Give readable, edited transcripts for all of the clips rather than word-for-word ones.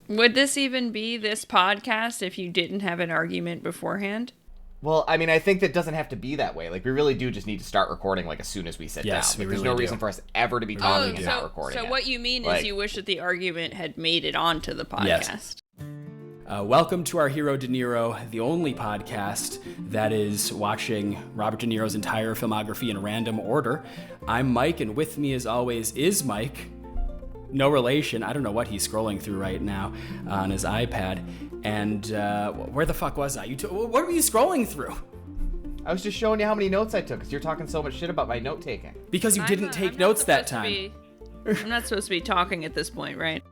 Would this even be this podcast if you didn't have an argument beforehand? Well, I mean, I think that doesn't have to be that way. Like, we really do just need to start recording, like, as soon as we sit down. Like, there's no reason for us ever to be talking and not recording So what you mean is you wish that the argument had made it onto the podcast. Yes. Welcome to Our Hero De Niro, the only podcast that is watching Robert De Niro's entire filmography in random order. I'm Mike, and with me, as always, is Mike. No relation. I don't know what he's scrolling through right now on his iPad. And where the fuck was I? What were you scrolling through? I was just showing you how many notes I took, because you're talking so much shit about my note taking. Because you didn't take notes that time. I'm not supposed to be talking at this point, right?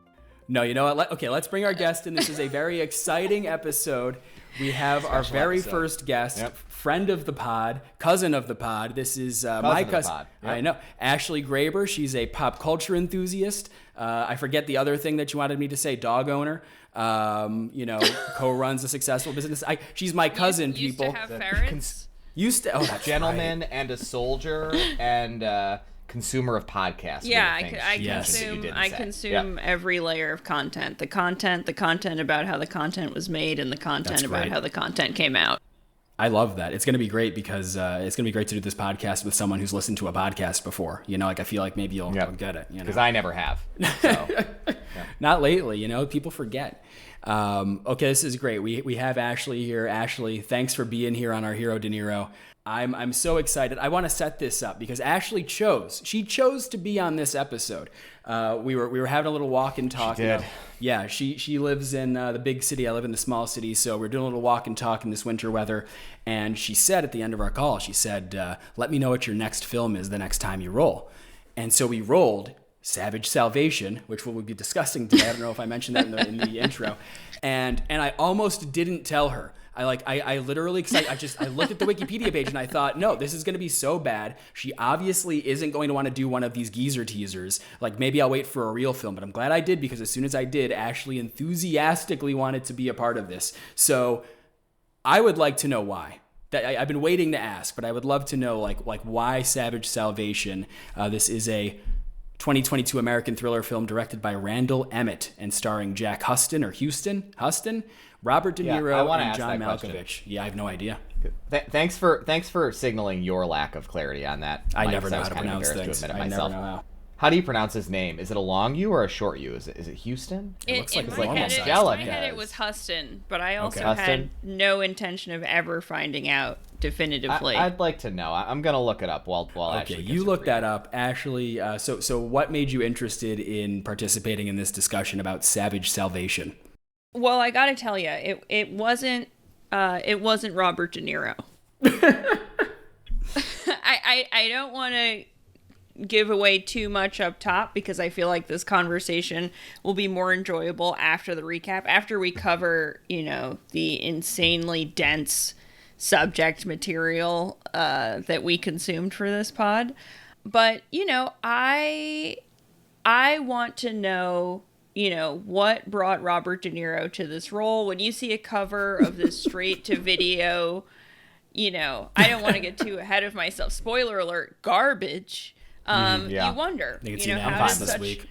No, you know what? Okay, let's bring our guest in. This is a very exciting episode. We have our very first guest, friend of the pod, cousin of the pod. This is my cousin. Yep. I know. Ashley Graber. She's a pop culture enthusiast. I forget the other thing that you wanted me to say, dog owner. Co-runs a successful business. She's my cousin, people. Used to have ferrets? That's gentleman right. And a soldier and consumer of podcasts. Yeah, I consume every layer of content. The content about how the content was made, and the content about how the content came out. I love that. It's going to be great because it's going to be great to do this podcast with someone who's listened to a podcast before. I feel like maybe you'll get it. Because I never have. So, Not lately, people forget. Okay, this is great. We have Ashley here. Ashley, thanks for being here on Our Hero De Niro. I'm so excited. I want to set this up because Ashley chose to be on this episode. We were having a little walk and talk. She did. Yeah, she lives in the big city. I live in the small city, so we're doing a little walk and talk in this winter weather. And she said at the end of our call, she said, "Let me know what your next film is the next time you roll." And so we rolled Savage Salvation, which we'll be discussing today. I don't know if I mentioned that in the intro. And I almost didn't tell her. I literally, cause I looked at the Wikipedia page and I thought, no, this is going to be so bad. She obviously isn't going to want to do one of these geezer teasers. Like, maybe I'll wait for a real film, but I'm glad I did, because as soon as I did, Ashley enthusiastically wanted to be a part of this. So I would like to know why. I've been waiting to ask, but I would love to know like why Savage Salvation. This is a 2022 American thriller film directed by Randall Emmett and starring Jack Huston, Robert De Niro, and John Malkovich. Yeah, I have no idea. Thanks for signaling your lack of clarity on that. I never know how to pronounce things. I never know how. How do you pronounce his name? Is it a long U or a short U? Is it Houston? It looks like it's like Angelica. In my head it was Huston, but I also had no intention of ever finding out definitively. I'd like to know. I'm gonna look it up while Ashley. Okay, you look that up, Ashley. So what made you interested in participating in this discussion about Savage Salvation? Well, I gotta tell you, it wasn't Robert De Niro. I don't want to give away too much up top, because I feel like this conversation will be more enjoyable after the recap, after we cover, the insanely dense subject material that we consumed for this pod. But, I want to know, what brought Robert De Niro to this role. When you see a cover of this straight to video, I don't want to get too ahead of myself. Spoiler alert, garbage. You wonder, how did this week.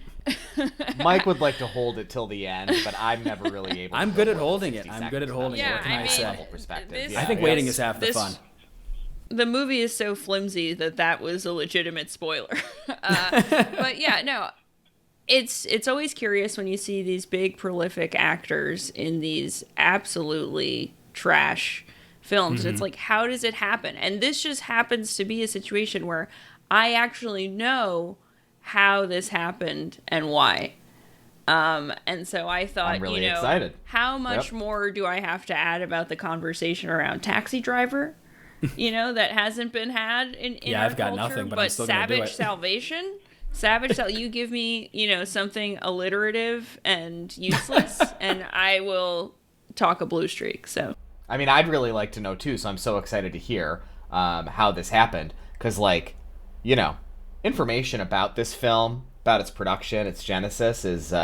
Mike would like to hold it till the end, but I'm never really able. I'm good at holding it. What can I say? I think waiting is half the fun. The movie is so flimsy that was a legitimate spoiler. But yeah, no. It's always curious when you see these big prolific actors in these absolutely trash films. Mm-hmm. It's like, how does it happen? And this just happens to be a situation where I actually know how this happened and why. And so I thought, I'm really excited. How much more do I have to add about the conversation around Taxi Driver? That hasn't been had in our I've got culture, nothing, but I'm still gonna do it. Salvation. You give me, something alliterative and useless, and I will talk a blue streak. So, I mean, I'd really like to know too. So I'm so excited to hear how this happened, because, information about this film, about its production, its genesis, is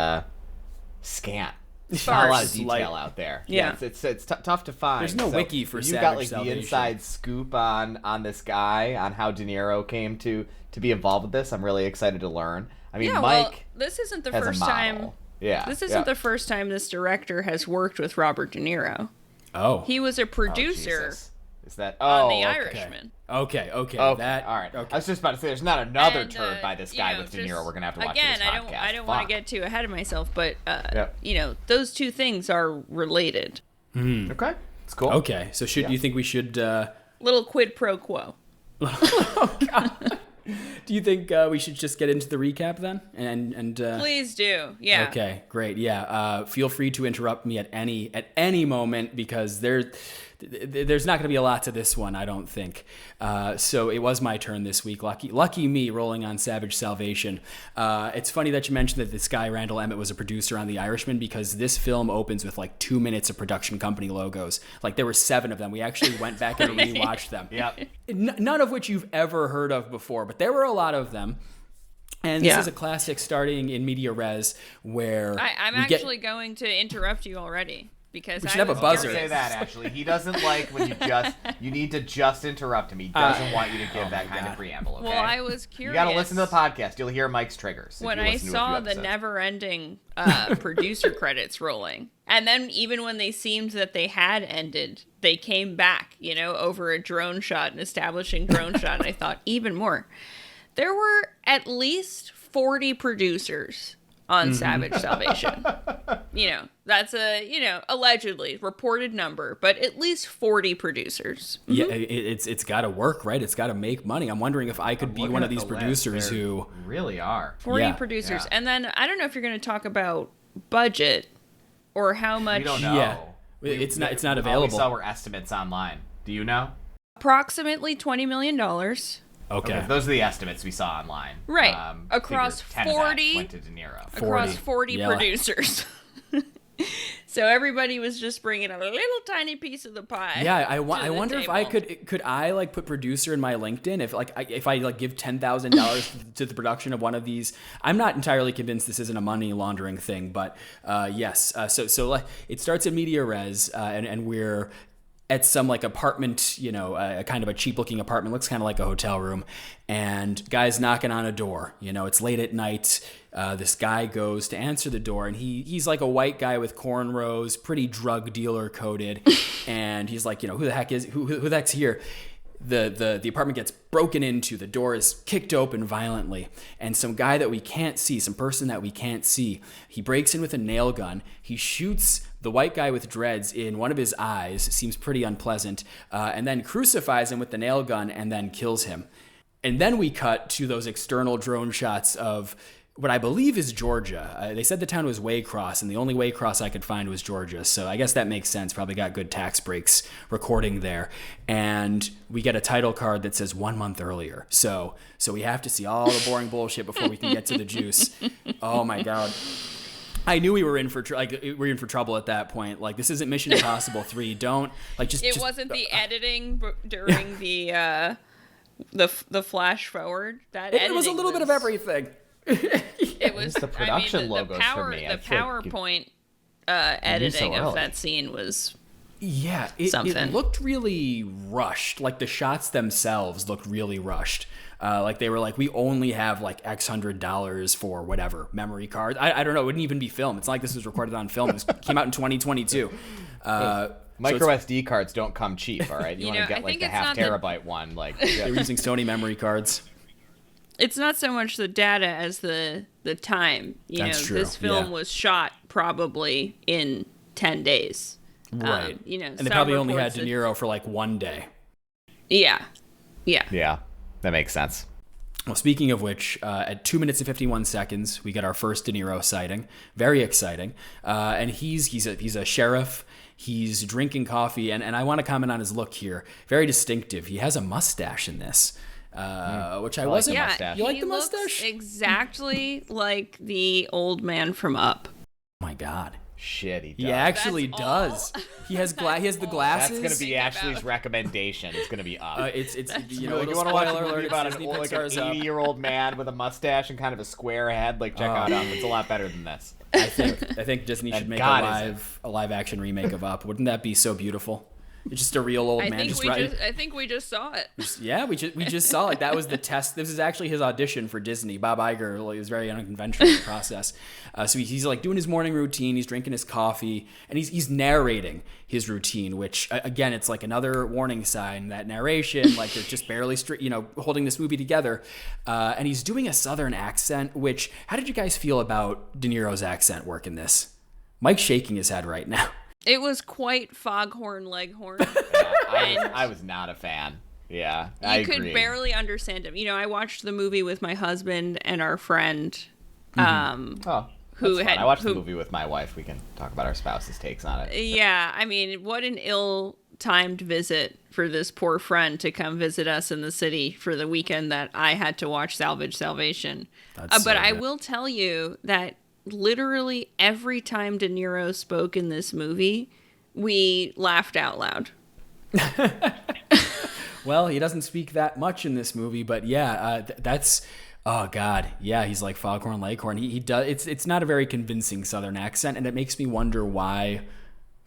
scant. There's not a lot of detail out there. Yeah, it's tough to find. There's no wiki for Savage Salvation. You got Salvation. The inside scoop on this guy, on how De Niro came to be involved with this. I'm really excited to learn. I mean, Mike. Well, this isn't the first time Yeah. This isn't the first time this director has worked with Robert De Niro. Oh. He was a producer Is that on The Irishman. Okay. That all right. Okay. I was just about to say, there's not another turd by this guy with De Niro. We're gonna have to watch again, this podcast. I don't want to get too ahead of myself, but Yep. those two things are related. Okay, it's cool. Okay, so do you think we should? Little quid pro quo. Oh God. Do you think we should just get into the recap then? And Please do. Yeah. Okay, great. Yeah. Feel free to interrupt me at any moment because there's not going to be a lot to this one, I don't think. So it was my turn this week. Lucky me, rolling on Savage Salvation. It's funny that you mentioned that this guy Randall Emmett was a producer on The Irishman because this film opens with like 2 minutes of production company logos. Like there were 7 of them. We actually went back and rewatched them. Yep. None of which you've ever heard of before, but there were a lot of them. And this is a classic starting in media res where I'm actually going to interrupt you already. Because we should have a buzzer. Say that actually, he doesn't like when you need to just interrupt him. He doesn't want you to give that kind of preamble. Okay? Well, I was curious. You got to listen to the podcast. You'll hear Mike's triggers. When I saw the never-ending producer credits rolling, and then even when they seemed that they had ended, they came back, over a drone shot and establishing drone shot, and I thought even more. There were at least 40 producers on Savage Salvation. That's a, allegedly reported number, but at least 40 producers. Yeah, it's got to work, right? It's got to make money. I'm wondering if I could be one of these producers who really are 40 producers. And then I don't know if you're going to talk about budget or how much. We don't know. Yeah. It's not available. All we saw were estimates online. Do you know? Approximately $20 million. Okay. Those are the estimates we saw online. Right. Across 40 went to De Niro. Across 40 producers. So everybody was just bringing a little tiny piece of the pie. Yeah, I wonder if I could I like put producer in my LinkedIn if I give $10,000 to the production of one of these. I'm not entirely convinced this isn't a money laundering thing, but yes. So it starts in media res, and we're at some like apartment, kind of a cheap looking apartment, looks kind of like a hotel room, and guy's knocking on a door. It's late at night. This guy goes to answer the door, and he's like a white guy with cornrows, pretty drug dealer coated, and he's like, who the heck's here? The apartment gets broken into, the door is kicked open violently, and some guy that we can't see, some person that we can't see, he breaks in with a nail gun, he shoots the white guy with dreads in one of his eyes, seems pretty unpleasant, and then crucifies him with the nail gun and then kills him. And then we cut to those external drone shots of what I believe is Georgia. They said the town was Waycross, and the only Waycross I could find was Georgia. So I guess that makes sense. Probably got good tax breaks recording there. And we get a title card that says 1 month earlier. So we have to see all the boring bullshit before we can get to the juice. Oh my God. I knew we were in for trouble at that point. Like, this isn't Mission Impossible 3. Don't It wasn't the editing during the flash forward. It was a little bit of everything. It was the production logos for me. The PowerPoint editing of that scene was it looked really rushed. Like the shots themselves looked really rushed. Like they were like, we only have like X $100 for whatever memory card. I don't know. It wouldn't even be film. It's not like this was recorded on film. It came out in 2022. Micro SD cards don't come cheap. All right, you want to get like the half terabyte one. Like they were using Sony memory cards. It's not so much the data as the time. That's true. This film was shot probably in 10 days. Right. And they probably only had De Niro for like 1 day. Yeah. Yeah, that makes sense. Well, speaking of which, at 2 minutes and 51 seconds, we get our first De Niro sighting. Very exciting. And he's a sheriff. He's drinking coffee, and I want to comment on his look here. Very distinctive. He has a mustache in this. Which I wasn't. Yeah, you like the mustache? Looks exactly like the old man from Up. Oh my God. Shit, he does. He actually does. He has the glasses. That's gonna be Ashley's recommendation. It's gonna be Up. It's you want to watch a movie about an 80-year-old man with a mustache and kind of a square head? Like check out Up. It's a lot better than this. I think Disney should make a live action remake of Up. Wouldn't that be so beautiful? It's just a real old man. I think we just saw it. Yeah, we just saw it. That was the test. This is actually his audition for Disney. Bob Iger was very unconventional in the process. So he's like doing his morning routine. He's drinking his coffee, and he's narrating his routine. Which again, it's like another warning sign. That narration, like they're just barely holding this movie together. And he's doing a Southern accent. Which, how did you guys feel about De Niro's accent work in this? Mike's shaking his head right now. It was quite foghorn leghorn. I was not a fan. Yeah, I agree. You could barely understand him. I watched the movie with my husband and our friend. Who had I watched the movie with my wife. We can talk about our spouse's takes on it. Yeah, I mean, what an ill-timed visit for this poor friend to come visit us in the city for the weekend that I had to watch Salvation. But I will tell you that literally every time De Niro spoke in this movie, we laughed out loud. Well, he doesn't speak that much in this movie, but yeah, that's, oh God, yeah, he's like Foghorn Leghorn. He does. It's not a very convincing Southern accent, and it makes me wonder why,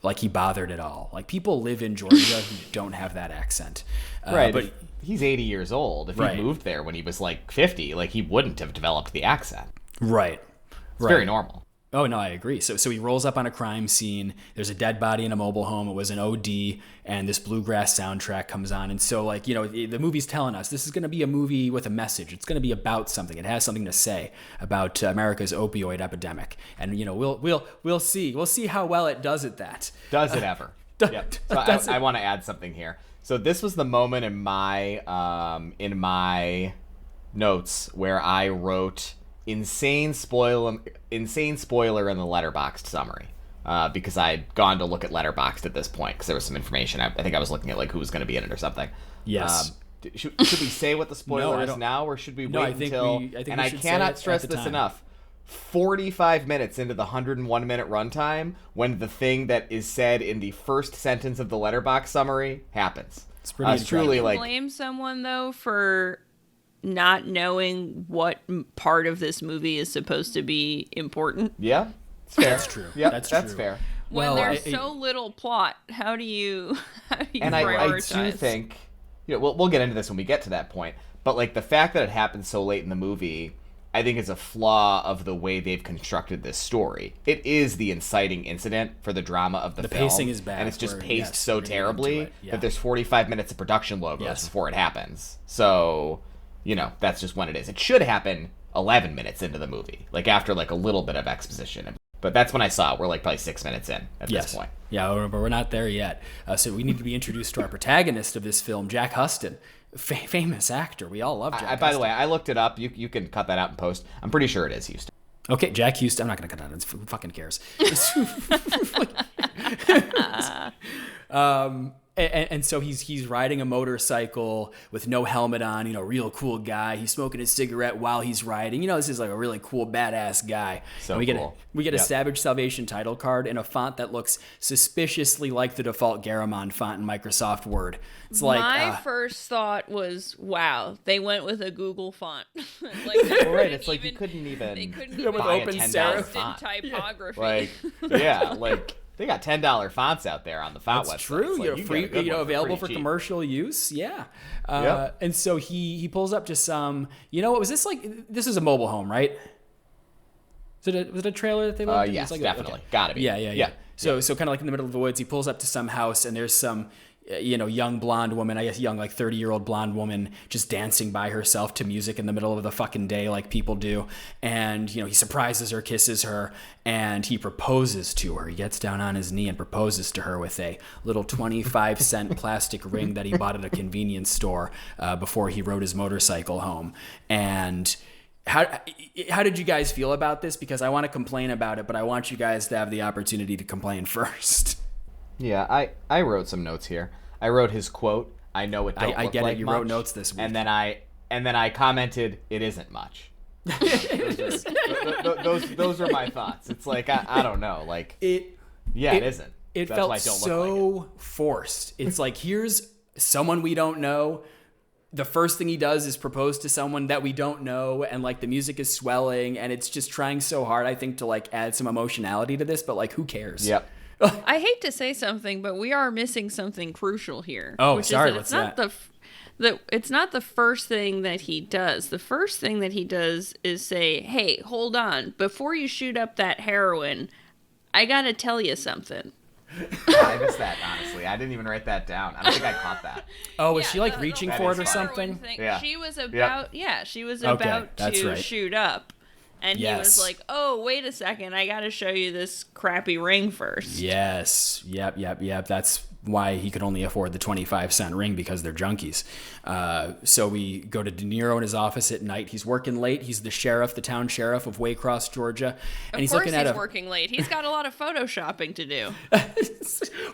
like, he bothered at all. Like, people live in Georgia who don't have that accent, right? But he's 80 years old. If he moved there when he was like 50, like he wouldn't have developed the accent. Right. It's very normal. Oh, no, I agree. So he rolls up on a crime scene. There's a dead body in a mobile home. It was an OD, and this bluegrass soundtrack comes on. And so, like, the movie's telling us this is going to be a movie with a message. It's going to be about something. It has something to say about America's opioid epidemic. And, we'll see. We'll see how well it does at that. Does it ever? Yep. So I want to add something here. So this was the moment in my notes where I wrote insane spoiler in the Letterboxd summary, because I'd gone to look at Letterboxd at this point because there was some information. I think I was looking at like who was going to be in it or something. Yes. Should we say what the spoiler is now, or should we wait until? I cannot stress this enough. 45 minutes into the 101-minute runtime, when the thing that is said in the first sentence of the Letterboxd summary happens. It's pretty truly like blame someone though for not knowing what part of this movie is supposed to be important. Yeah, it's fair. That's true. Yeah, that's true. Fair. When there's so little plot, how do you and prioritize? I do think, we'll get into this when we get to that point, but like the fact that it happened so late in the movie, I think is a flaw of the way they've constructed this story. It is the inciting incident for the drama of the film. The pacing is bad. And it's just paced so terribly that there's 45 minutes of production logos before it happens. So, that's just when it is. It should happen 11 minutes into the movie, like after like a little bit of exposition. But that's when I saw it. We're like probably 6 minutes in at this point. Yeah, but we're not there yet. So we need to be introduced to our protagonist of this film, Jack Huston. Famous actor. We all love Jack Huston. By the way, I looked it up. You can cut that out in post. I'm pretty sure it is Houston. Okay, Jack Huston. I'm not going to cut that out. Who fucking cares? And so he's riding a motorcycle with no helmet on, real cool guy. He's smoking a cigarette while he's riding. This is like a really cool, badass guy. So we cool. Get a Savage Salvation title card in a font that looks suspiciously like the default Garamond font in Microsoft Word. It's like my first thought was, wow, they went with a Google font. It's like you couldn't even buy a $10 font. Typography. They got $10 fonts out there on the font website. That's true. You're free, available for commercial use. Yeah. And so he pulls up to some. Was this like? This is a mobile home, right? Was it a trailer that they lived in? Yes, like definitely. Gotta be. Yeah. So kind of like in the middle of the woods, he pulls up to some house, and there's some young blonde woman, I guess young like 30-year-old blonde woman just dancing by herself to music in the middle of the fucking day like people do. And, he surprises her, kisses her, and he proposes to her. He gets down on his knee and proposes to her with a little 25-cent plastic ring that he bought at a convenience store before he rode his motorcycle home. And how did you guys feel about this? Because I want to complain about it, but I want you guys to have the opportunity to complain first. Yeah, I wrote some notes here. I wrote his quote, "I know it don't look like much." I get it. You wrote notes this week. And then I commented, "It isn't much." those are my thoughts. It's like I don't know, like it isn't. It That's felt why I don't so look like it. forced. It's like, here's someone we don't know. The first thing he does is propose to someone that we don't know, and like the music is swelling, and it's just trying so hard, I think, to like add some emotionality to this, but like who cares? Yep. I hate to say something, but we are missing something crucial here. Oh, which sorry, is that what's it's not it's not the first thing that he does. The first thing that he does is say, "Hey, hold on. Before you shoot up that heroin, I got to tell you something." I missed that, honestly. I didn't even write that down. I don't think I caught that. Oh, was she like reaching for it or fine. something? Yeah. She was about that's to right. shoot up. And he was like, "Oh, wait a second. I got to show you this crappy ring first." Yes. Yep. That's why he could only afford the 25-cent ring, because they're junkies. So we go to De Niro in his office at night. He's working late. He's the town sheriff of Waycross, Georgia. And Of course he's working late. He's got a lot of photoshopping to do.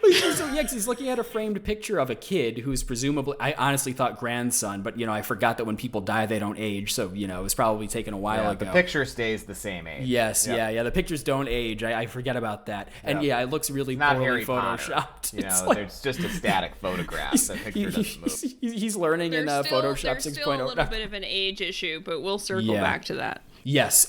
Because he's looking at a framed picture of a kid who's presumably, I honestly thought grandson, but, I forgot that when people die, they don't age. So, it was probably taken a while ago. The picture stays the same age. Yes, yeah. The pictures don't age. I forget about that. And it looks really poorly photoshopped. It's just a static photograph. The picture doesn't move. He's learning in Photoshop 6.0. There's still a little bit of an age issue, but we'll circle back to that. Yes,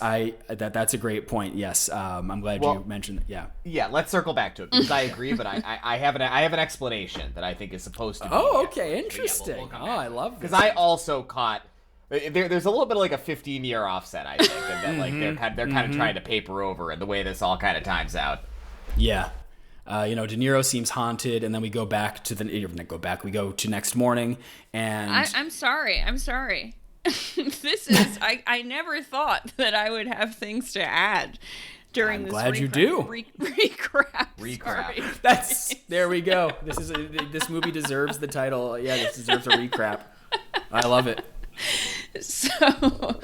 that's a great point. Yes, I'm glad you mentioned it. Yeah. Yeah, let's circle back to it, because I agree, but I have an explanation that I think is supposed to be. Oh, okay, interesting. We'll I love this. Because I also caught there's a little bit of like a 15-year offset, I think, and that like they're kind of trying to paper over, and the way this all kind of times out. Yeah. De Niro seems haunted, and then we go back to we go to next morning, and I'm sorry. This is I never thought that I would have things to add during this. Glad you do. Recrap. There we go. This movie deserves the title. Yeah, this deserves a recrap. I love it. So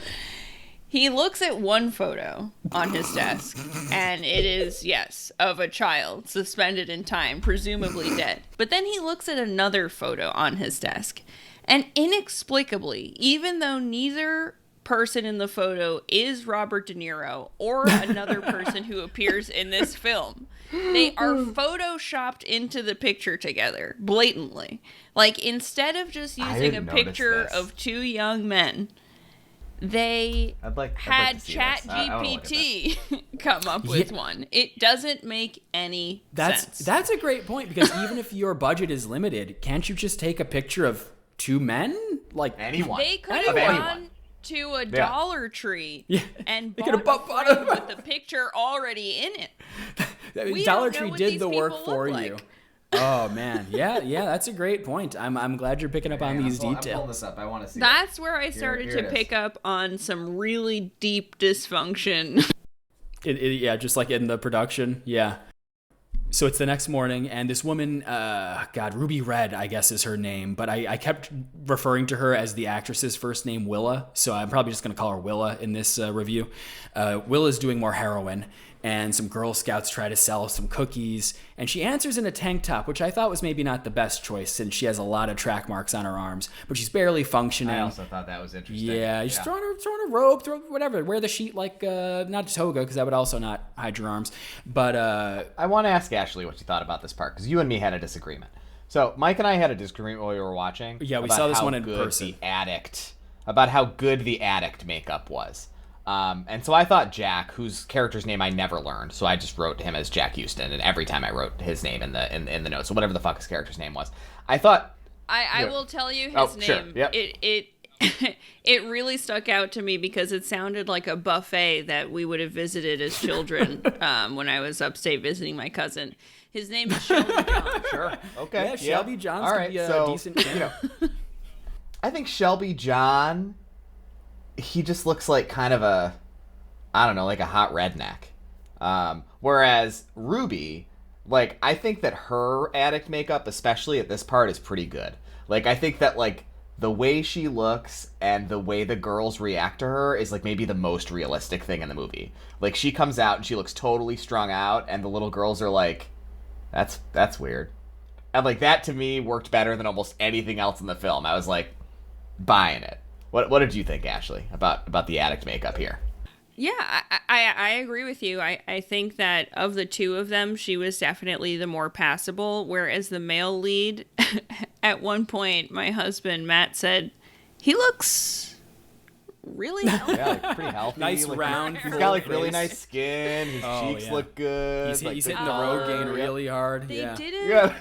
he looks at one photo on his desk, and it is, yes, of a child suspended in time, presumably dead. But then he looks at another photo on his desk, and inexplicably, even though neither person in the photo is Robert De Niro or another person who appears in this film, they are photoshopped into the picture together, blatantly. Like, instead of just using a picture of two young men, they had ChatGPT come up with one. It doesn't make any sense. That's a great point, because even if your budget is limited, can't you just take a picture of two men? Like anyone. They could have gone to a Dollar Tree and bought a frame with the picture already in it. Dollar Tree did the work for you. Oh man, yeah, that's a great point. I'm glad you're picking up on these details. I'm pulling this up. I want to see. That's where I started to pick up on some really deep dysfunction. Just like in the production. Yeah. So it's the next morning, and this woman, Ruby Red, I guess is her name, but I kept referring to her as the actress's first name, Willa, so I'm probably just going to call her Willa in this review. Willa's doing more heroin, and some Girl Scouts try to sell some cookies, and she answers in a tank top, which I thought was maybe not the best choice, since she has a lot of track marks on her arms, but she's barely functioning. I also thought that was interesting. Yeah, she's throwing a robe, whatever, wear the sheet like, not a toga, because that would also not hide your arms, but... I want to ask Ashley what you thought about this part, because you and me had a disagreement. So, Mike and I had a disagreement while we were watching. Yeah, we saw this one in person. About how good the addict makeup was. And so I thought Jack, whose character's name I never learned, so I just wrote him as Jack Houston, and every time I wrote his name in the notes, so whatever the fuck his character's name was, I thought... I will tell you his name. Sure. Yep. It really stuck out to me because it sounded like a buffet that we would have visited as children when I was upstate visiting my cousin. His name is Shelby John. Sure. Okay. Yeah, Shelby John's could be a decent name. I think Shelby John... he just looks like kind of like a hot redneck. Whereas Ruby, like, I think that her addict makeup, especially at this part, is pretty good. Like, I think that, like, the way she looks and the way the girls react to her is, like, maybe the most realistic thing in the movie. Like, she comes out and she looks totally strung out, and the little girls are like, that's weird. And, like, that to me worked better than almost anything else in the film. I was, like, buying it. What did you think, Ashley, about the addict makeup here? Yeah, I agree with you. I think that of the two of them, she was definitely the more passable, whereas the male lead, at one point, my husband, Matt, said, he looks really healthy. Yeah, like pretty healthy. Nice like, round. He's got like really nice skin. His cheeks look good. He's like, hitting the Rogaine really hard. They didn't. Yeah.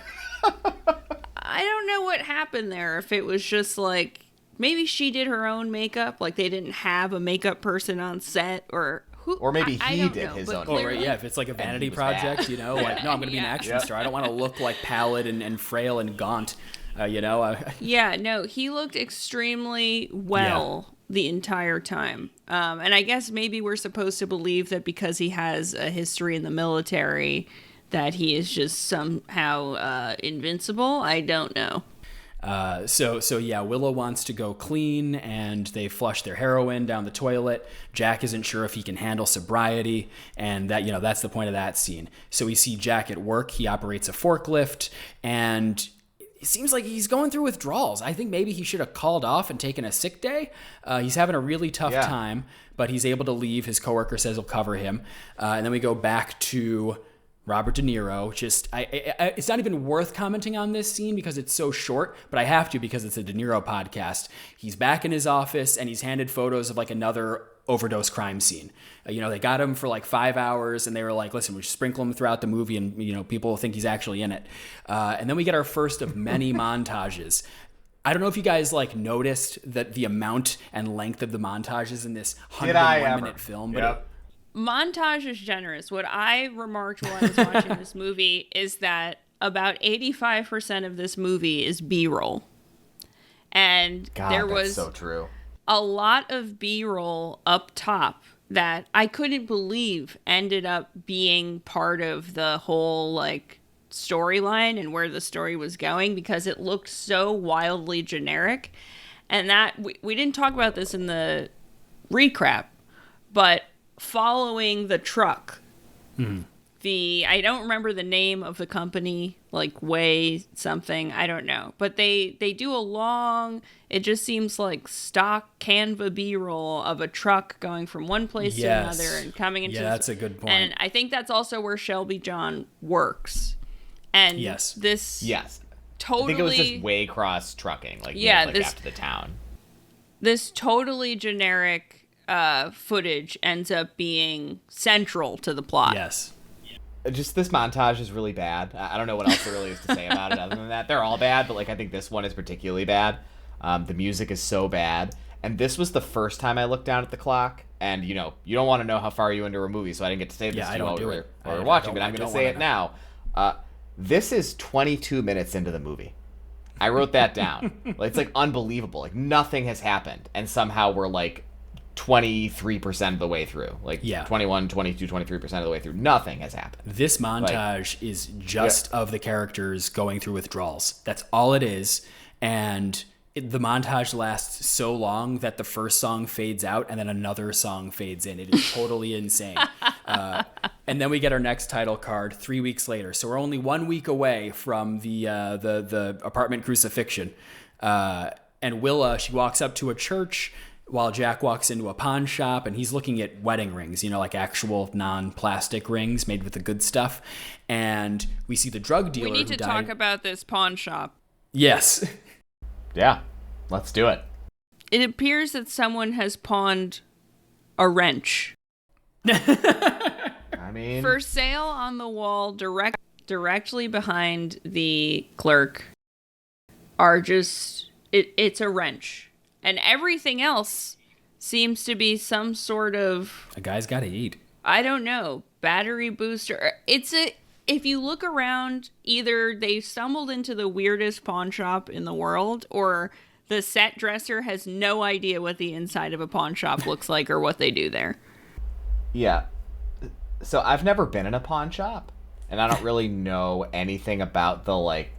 I don't know what happened there. If it was just like maybe she did her own makeup, like they didn't have a makeup person on set, or maybe I he don't did know, his but own. Oh, right, yeah. If it's like a vanity project, you know, like, no, I'm going to be an action star. I don't want to look like pallid and frail and gaunt, you know. Yeah, no, he looked extremely well the entire time. And I guess maybe we're supposed to believe that because he has a history in the military that he is just somehow invincible. I don't know. So yeah, Willow wants to go clean, and they flush their heroin down the toilet. Jack isn't sure if he can handle sobriety, and that, you know, that's the point of that scene. So we see Jack at work. He operates a forklift, and it seems like he's going through withdrawals. I think maybe he should have called off and taken a sick day. He's having a really tough time, but he's able to leave. His coworker says he'll cover him. And then we go back to Robert De Niro. Just, it's not even worth commenting on this scene because it's so short, but I have to because it's a De Niro podcast. He's back in his office, and he's handed photos of like another overdose crime scene. You know, they got him for like 5 hours, and they were like, listen, we sprinkle him throughout the movie, and, you know, people will think he's actually in it. And then we get our first of many montages. I don't know if you guys like noticed that the amount and length of the montages in this 101-minute film, but montage is generous. What I remarked while I was watching this movie is that about 85% of this movie is B-roll. And there was so true. A lot of B-roll up top that I couldn't believe ended up being part of the whole like storyline and where the story was going, because it looked so wildly generic. And that we didn't talk about this in the recap, but following the truck, I don't remember the name of the company, like Way something, I don't know, but they do a long, it just seems like stock Canva B-roll of a truck going from one place to another and coming into that's a good point. And I think that's also where Shelby John works. And this totally, I think it was just Waycross trucking, like after the town. This totally generic footage ends up being central to the plot. Yes. Just this montage is really bad. I don't know what else there really is to say about it other than that. They're all bad, but like I think this one is particularly bad. The music is so bad. And this was the first time I looked down at the clock. And, you know, you don't want to know how far you into a movie, so I didn't get to say this to you while we were watching, but I'm going to say it now. This is 22 minutes into the movie. I wrote that down. It's like unbelievable. Like nothing has happened. And somehow we're like 23% of the way through, 21, 22, 23% of the way through. Nothing has happened. This montage is just of the characters going through withdrawals. That's all it is. And the montage lasts so long that the first song fades out and then another song fades in. It is totally insane. And then we get our next title card 3 weeks later. So we're only 1 week away from the apartment crucifixion. And Willa, she walks up to a church while Jack walks into a pawn shop, and he's looking at wedding rings, you know, like actual non-plastic rings made with the good stuff. And we see the drug dealer. We need to talk about this pawn shop. Yes. Yeah, let's do it. It appears that someone has pawned a wrench. I mean, for sale on the wall directly behind the clerk are just it's a wrench. And everything else seems to be some sort of... A guy's got to eat. I don't know. Battery booster. If you look around, either they stumbled into the weirdest pawn shop in the world, or the set dresser has no idea what the inside of a pawn shop looks like or what they do there. Yeah. So I've never been in a pawn shop, and I don't really know anything about the, like,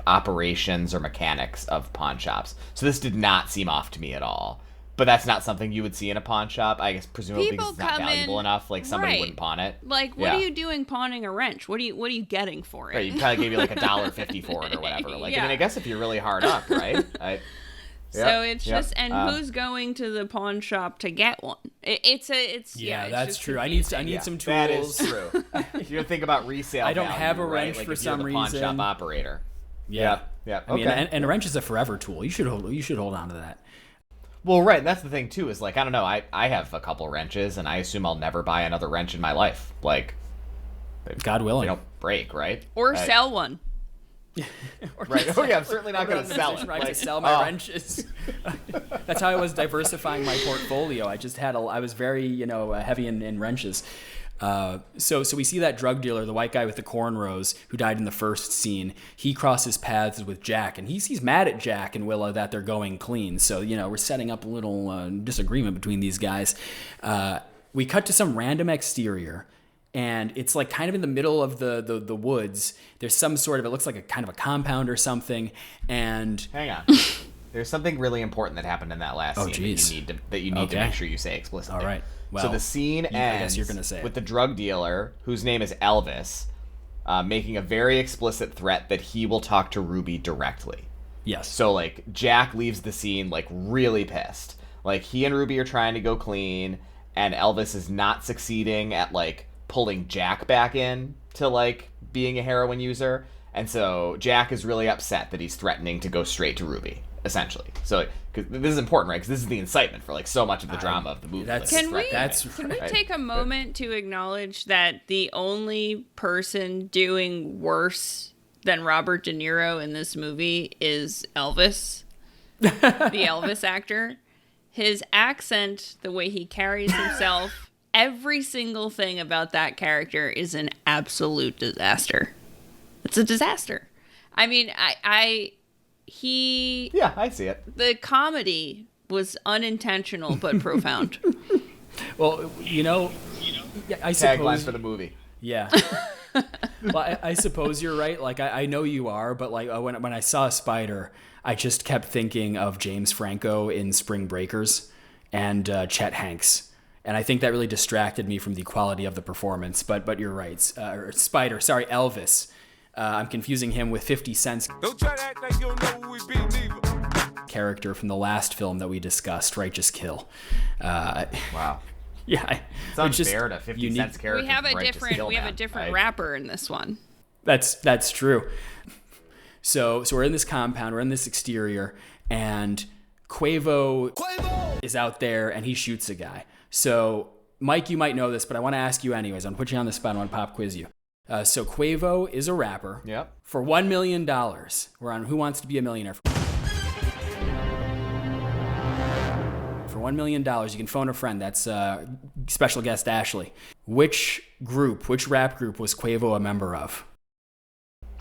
operations or mechanics of pawn shops. So this did not seem off to me at all. But that's not something you would see in a pawn shop. I guess presumably because it's not valuable enough, like somebody wouldn't pawn it. Like, what are you doing pawning a wrench? What are you getting for it? Right, you probably gave you like $1.50 for it or whatever. Like, I mean, I guess if you're really hard up, right? So it's just, and who's going to the pawn shop to get one? It's that's true. I need some tools. That is true. If you think about resale, I don't have a wrench for some reason. Pawn shop operator. Yeah. Yeah. I mean, and a wrench is a forever tool. You should hold on to that. Well, right, and that's the thing, too, is, like, I don't know, I have a couple wrenches, and I assume I'll never buy another wrench in my life. Like, God willing. They don't break, right? Or sell one. Right. Oh, yeah, I'm certainly not going to sell it. Right, to sell my wrenches. That's how I was diversifying my portfolio. I was very, heavy in wrenches. So we see that drug dealer, the white guy with the cornrows who died in the first scene. He crosses paths with Jack, and he's mad at Jack and Willa that they're going clean. So, we're setting up a little disagreement between these guys. We cut to some random exterior, and it's like kind of in the middle of the woods. There's some sort of, it looks like a kind of a compound or something. And hang on. There's something really important that happened in that last scene that you need to make sure you say explicitly. All right. Well, so the scene ends I guess you're gonna say with the drug dealer, whose name is Elvis, making a very explicit threat that he will talk to Ruby directly. Yes. So, like, Jack leaves the scene, like, really pissed. Like, he and Ruby are trying to go clean, and Elvis is not succeeding at, like, pulling Jack back in to, like, being a heroin user. And so Jack is really upset that he's threatening to go straight to Ruby, essentially. So, because this is important, right? Because this is the incitement for, like, so much of the drama of the movie. Can we take a moment to acknowledge that the only person doing worse than Robert De Niro in this movie is Elvis, the Elvis actor? His accent, the way he carries himself, every single thing about that character is an absolute disaster. It's a disaster. I mean, I see it. The comedy was unintentional but profound. Well, I suppose tagline for the movie. Yeah. Well, I suppose you're right. Like, I know you are, but like when I saw Spider, I just kept thinking of James Franco in Spring Breakers and Chet Hanks. And I think that really distracted me from the quality of the performance. But you're right. Elvis. I'm confusing him with 50 Cent's Don't try to act like you don't know who we be, neither. Character from the last film that we discussed, Righteous Kill. Wow. Yeah. It's unfair to 50 Cent's character. We have a different rapper in this one. That's true. So we're in this compound, we're in this exterior, and Quavo is out there and he shoots a guy. So, Mike, you might know this, but I want to ask you anyways. I'm going to put you on the spot. I want to pop quiz you. So Quavo is a rapper. Yep. For $1 million, we're on Who Wants to Be a Millionaire. For $1 million, you can phone a friend. That's special guest Ashley. Which rap group was Quavo a member of?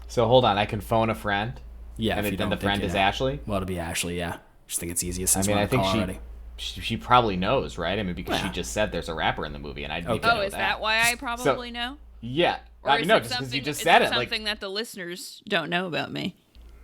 So hold on, I can phone a friend? Yeah. And then the friend is Ashley? Well, it'll be Ashley, yeah. Just think it's easiest since I we're think already. She probably knows, right? I mean, because she just said there's a rapper in the movie, and I need to know is that why I probably know? Yeah. Or no, just because you just said it. Something that the listeners don't know about me.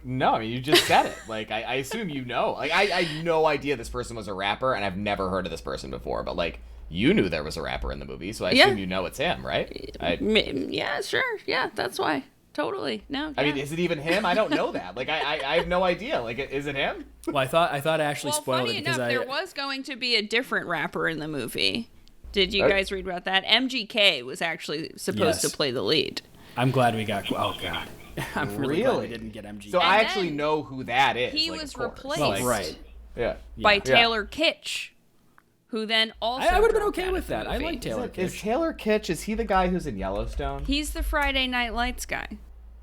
No, I mean, you just said it. Like, I assume you know. Like, I had no idea this person was a rapper, and I've never heard of this person before. But, like, you knew there was a rapper in the movie, so I assume you know it's him, right? Yeah, sure. Yeah, that's why. Totally. No. Yeah. I mean, is it even him? I don't know that. Like, I have no idea. Like, is it him? Well, I thought Ashley spoiled funny it because enough, there was going to be a different rapper in the movie. Did you guys read about that? MGK was actually supposed to play the lead. I'm glad we got. Oh God, I'm really glad we didn't get MGK. So I actually know who that is. He was replaced. Well, right. Yeah. By Taylor Kitsch, who then also. I would have been okay with that. I like Taylor Kitsch. Is Taylor Kitsch? Is he the guy who's in Yellowstone? He's the Friday Night Lights guy.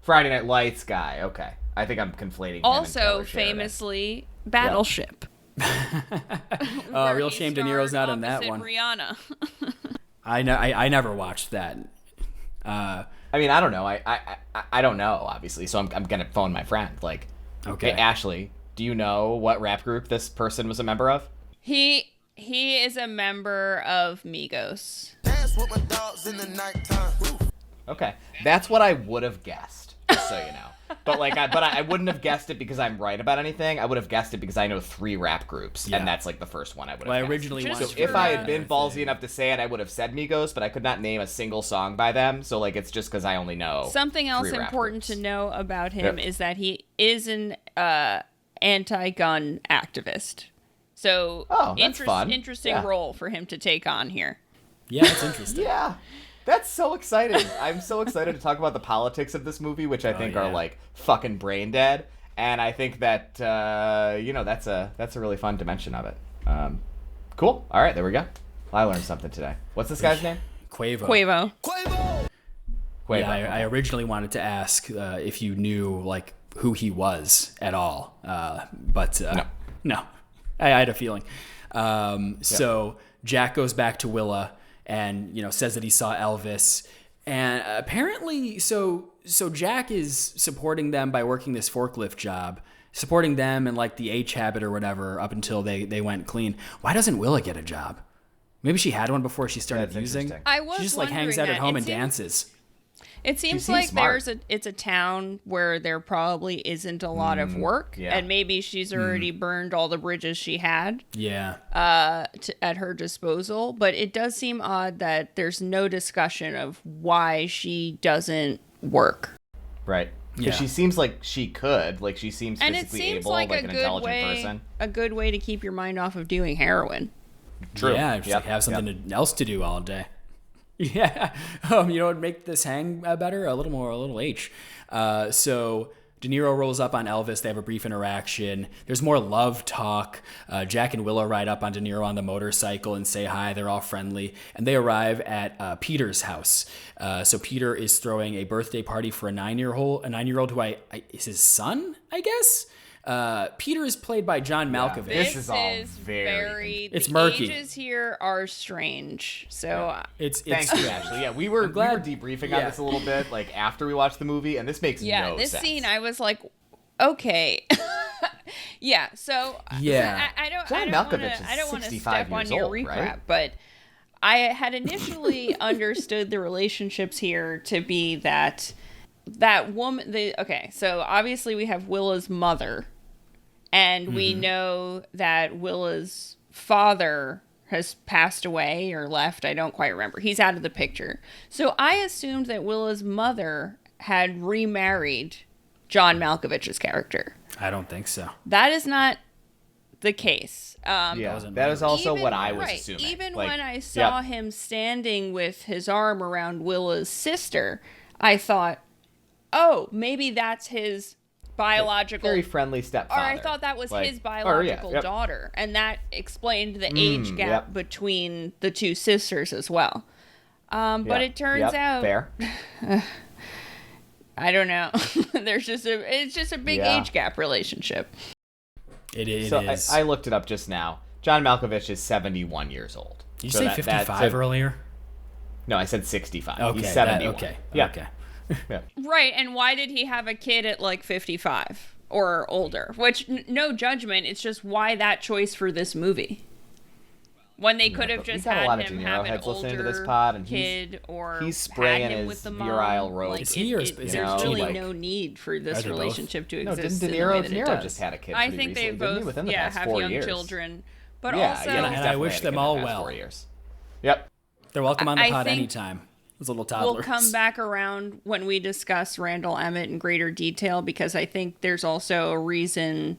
Friday Night Lights guy. Okay, I think I'm conflating. Also, famously, Battleship. Real shame De Niro's not in that one. Rihanna. I never watched that. I mean, I don't know. I don't know, obviously. So I'm gonna phone my friend. Like, okay, hey, Ashley, do you know what rap group this person was a member of? He is a member of Migos. Dance with my dogs in the nighttime. Okay, that's what I would have guessed. Just so you know. But I wouldn't have guessed it because I'm right about anything. I would have guessed it because I know 3 rap groups, and that's like the first one I would have. Well, guessed. I originally So if I had been ballsy enough to say it, I would have said Migos, but I could not name a single song by them. So like, it's just because I only know. Something else important to know about him is that he is an anti-gun activist. So that's fun. Interesting role for him to take on here. Yeah, that's interesting. Yeah. That's so exciting. I'm so excited to talk about the politics of this movie, which I think are like fucking brain dead. And I think that that's a really fun dimension of it. Cool. All right, there we go. I learned something today. What's this guy's name? Quavo. Quavo. Yeah, I originally wanted to ask if you knew like who he was at all, but no. I had a feeling. So Jack goes back to Willa and says that he saw Elvis, and apparently, so Jack is supporting them by working this forklift job, supporting them and like the H habit or whatever up until they went clean. Why doesn't Willa get a job? Maybe she had one before she started using. She just like hangs out at home and dances. It seems like it's a town where there probably isn't a lot of work, and maybe she's already burned all the bridges she had. At her disposal. But it does seem odd that there's no discussion of why she doesn't work. Right. Because she seems like she could. Like she seems physically able, like an intelligent person. A good way to keep your mind off of doing heroin. True. Yeah, just have something else to do all day. Yeah. What would make this hang better? A little H. So De Niro rolls up on Elvis. They have a brief interaction. There's more love talk. Jack and Willa ride up on De Niro on the motorcycle and say hi. They're all friendly. And they arrive at Peter's house. So Peter is throwing a birthday party for a 9-year-old who is his son, I guess? Peter is played by John Malkovich. This is all very it's the murky. Ages here are strange. So it's thanks you, Ashley. Yeah, we were debriefing on this a little bit, like after we watched the movie, and this makes no sense. This scene, I was like, okay, So I don't want to step on your recap, right? But I had initially understood the relationships here to be that woman. So obviously we have Willa's mother. And we know that Willa's father has passed away or left. I don't quite remember. He's out of the picture. So I assumed that Willa's mother had remarried John Malkovich's character. I don't think so. That is not the case. That is also what I was assuming. Even when I saw him standing with his arm around Willa's sister, I thought, oh, maybe that's his biological, very friendly stepfather. Or I thought that was his biological daughter, and that explained the age gap between the two sisters as well. But it turns out, fair. I don't know. It's just a big age gap relationship. It is. I looked it up just now. John Malkovich is 71 years old. Did you say 55 earlier? No, I said 65. Okay, he's 71. Okay. Yeah. Right, and why did he have a kid at like 55 or older? Which, no judgment, it's just why that choice for this movie? When they could have just had him have an older to this pod, and kid or he's spraying had him his with the virile mom. rope. Like, is he or is there's really really no need for this relationship to exist. No, didn't De Niro just had a kid? I think they both within the past have 4 young years. children. But and I wish them all well. 4 years. Yep. They're welcome on the pod anytime. Those little toddlers. We'll come back around when we discuss Randall Emmett in greater detail, because I think there's also a reason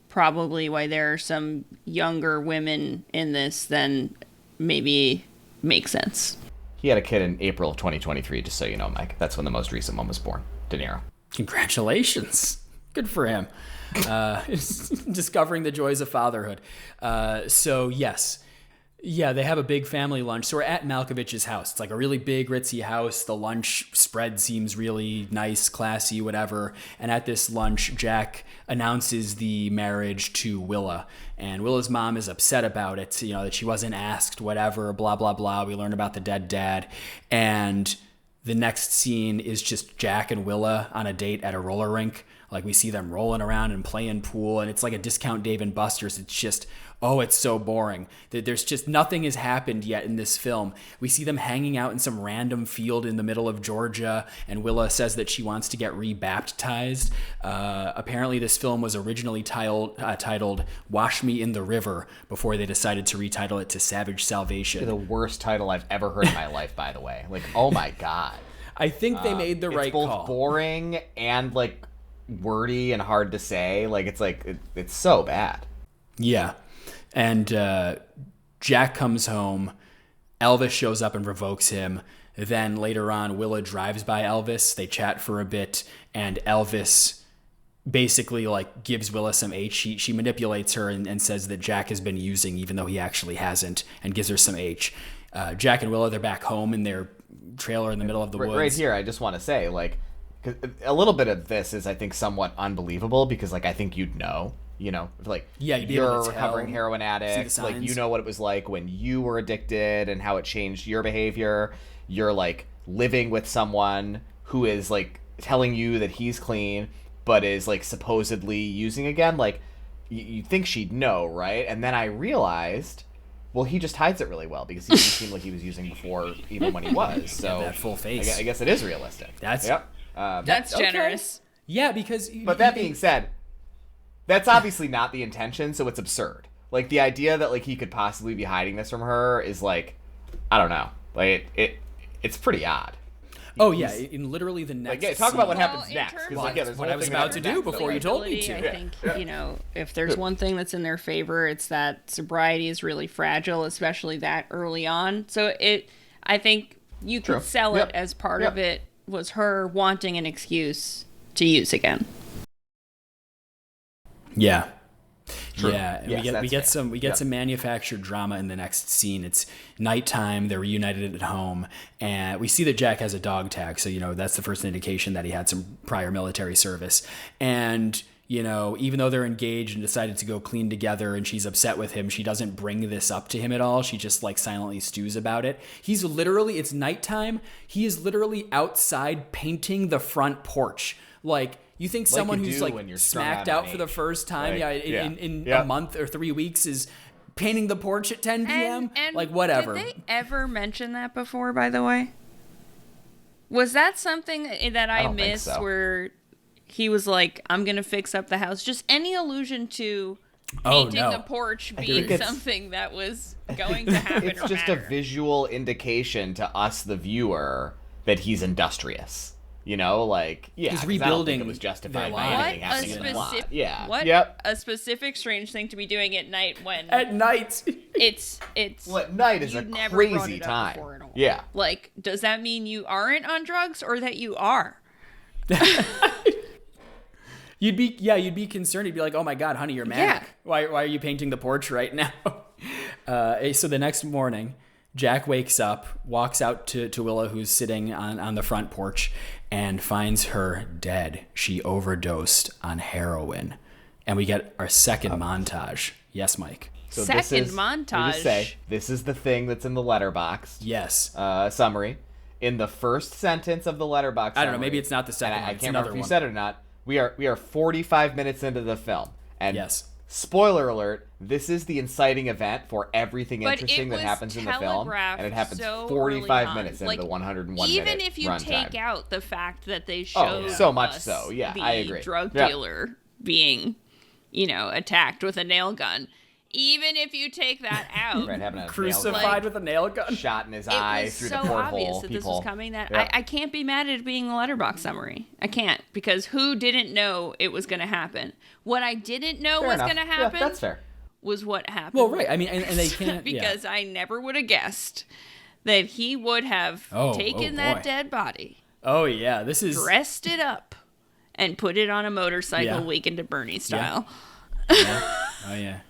probably why there are some younger women in this than maybe makes sense. He had a kid in April of 2023, just so you know, Mike. That's when the most recent one was born. De Niro. Congratulations. Good for him. Discovering the joys of fatherhood. So, yes. Yeah, they have a big family lunch. So we're at Malkovich's house. It's like a really big, ritzy house. The lunch spread seems really nice, classy, whatever. And at this lunch, Jack announces the marriage to Willa. And Willa's mom is upset about it, that she wasn't asked, whatever, blah, blah, blah. We learn about the dead dad. And the next scene is just Jack and Willa on a date at a roller rink. Like, we see them rolling around and playing pool, and it's like a discount Dave & Buster's. It's just, it's so boring. There's just nothing has happened yet in this film. We see them hanging out in some random field in the middle of Georgia, and Willa says that she wants to get rebaptized. Apparently, this film was originally titled Wash Me in the River before they decided to retitle it to Savage Salvation. The worst title I've ever heard in my life, by the way. Like, oh my God. I think they made the right call. It's both boring and, like, wordy and hard to say. Like, it's so bad. Yeah. And Jack comes home. Elvis shows up and provokes him. Then later on, Willa drives by Elvis. They chat for a bit, and Elvis basically like gives Willa some H. She manipulates her and says that Jack has been using, even though he actually hasn't, and gives her some H. Jack and Willa, they're back home in their trailer in the middle of the woods. Right here, I just want to say, like, 'cause a little bit of this is, I think, somewhat unbelievable because, like, I think you'd know, like, you'd be you're able a to recovering tell, heroin addict, like, you know what it was like when you were addicted and how it changed your behavior. You're, like, living with someone who is, like, telling you that he's clean but is, like, supposedly using again. Like, you think she'd know, right? And then I realized, well, he just hides it really well because he didn't seem like he was using before, even when he was. So that full face. I guess it is realistic. That's That's generous. Okay. Yeah, because but that being said, that's obviously not the intention, so it's absurd. Like, the idea that, like, he could possibly be hiding this from her is, like, I don't know. Like, it's pretty odd. Oh yeah, in literally the next. Like, yeah, talk about what Well, happens in next. terms 'Cause, of- like, yeah, there's what one I was thing about that to happens do next. before you told me to. I think, if there's one thing that's in their favor, it's that sobriety is really fragile, especially that early on. So I think you could sell it as part of it was her wanting an excuse to use again. Yeah. True. Yeah, and Yes, we get some manufactured drama in the next scene. It's nighttime. They're reunited at home, and we see that Jack has a dog tag. So that's the first indication that he had some prior military service. And even though they're engaged and decided to go clean together, and she's upset with him, she doesn't bring this up to him at all. She just like silently stews about it. It's nighttime. He is literally outside painting the front porch, like. You think someone who's like smacked out for the first time, in a month or 3 weeks is painting the porch at 10 p.m.? And like, whatever. Did they ever mention that before, by the way? Was that something that I missed where he was like, I'm going to fix up the house? Just any allusion to painting the porch being something that was going to happen It's just a visual indication to us, the viewer, that he's industrious. He's rebuilding. It was justified by anything happening in the plot. Yeah. What a specific strange thing to be doing at night when at night it's well, at night is a crazy time. Yeah. Like, does that mean you aren't on drugs or that you are? You'd be concerned. You'd be like, oh my God, honey, you're manic. Yeah. Why are you painting the porch right now? So the next morning, Jack wakes up, walks out to Willa, who's sitting on the front porch, and finds her dead. She overdosed on heroin. And we get our second montage. Yes, Mike. So montage. This is the thing that's in the letterbox. Yes. Summary. In the first sentence of the letterbox summary, I don't know, maybe it's not the second one. I can't remember if you said it or not. We are 45 minutes into the film. And yes. Spoiler alert, this is the inciting event for everything interesting that happens in the film, and it happens 45 minutes into the 101 minute Even if you take out the fact that they showed so much so, yeah, I agree. Drug dealer being, attacked with a nail gun. Even if you take that out, crucified with a nail gun, shot in his eye through the porthole. It was so obvious that this was coming that I can't be mad at it being a letterbox summary. I can't, because who didn't know it was going to happen? What I didn't know was going to happen. That's fair. Was what happened. Well, right. I mean, and they can't because I never would have guessed that he would have taken that dead body. Oh yeah, this is dressed it up and put it on a motorcycle, Weekend at Bernie style. Yeah. Oh yeah.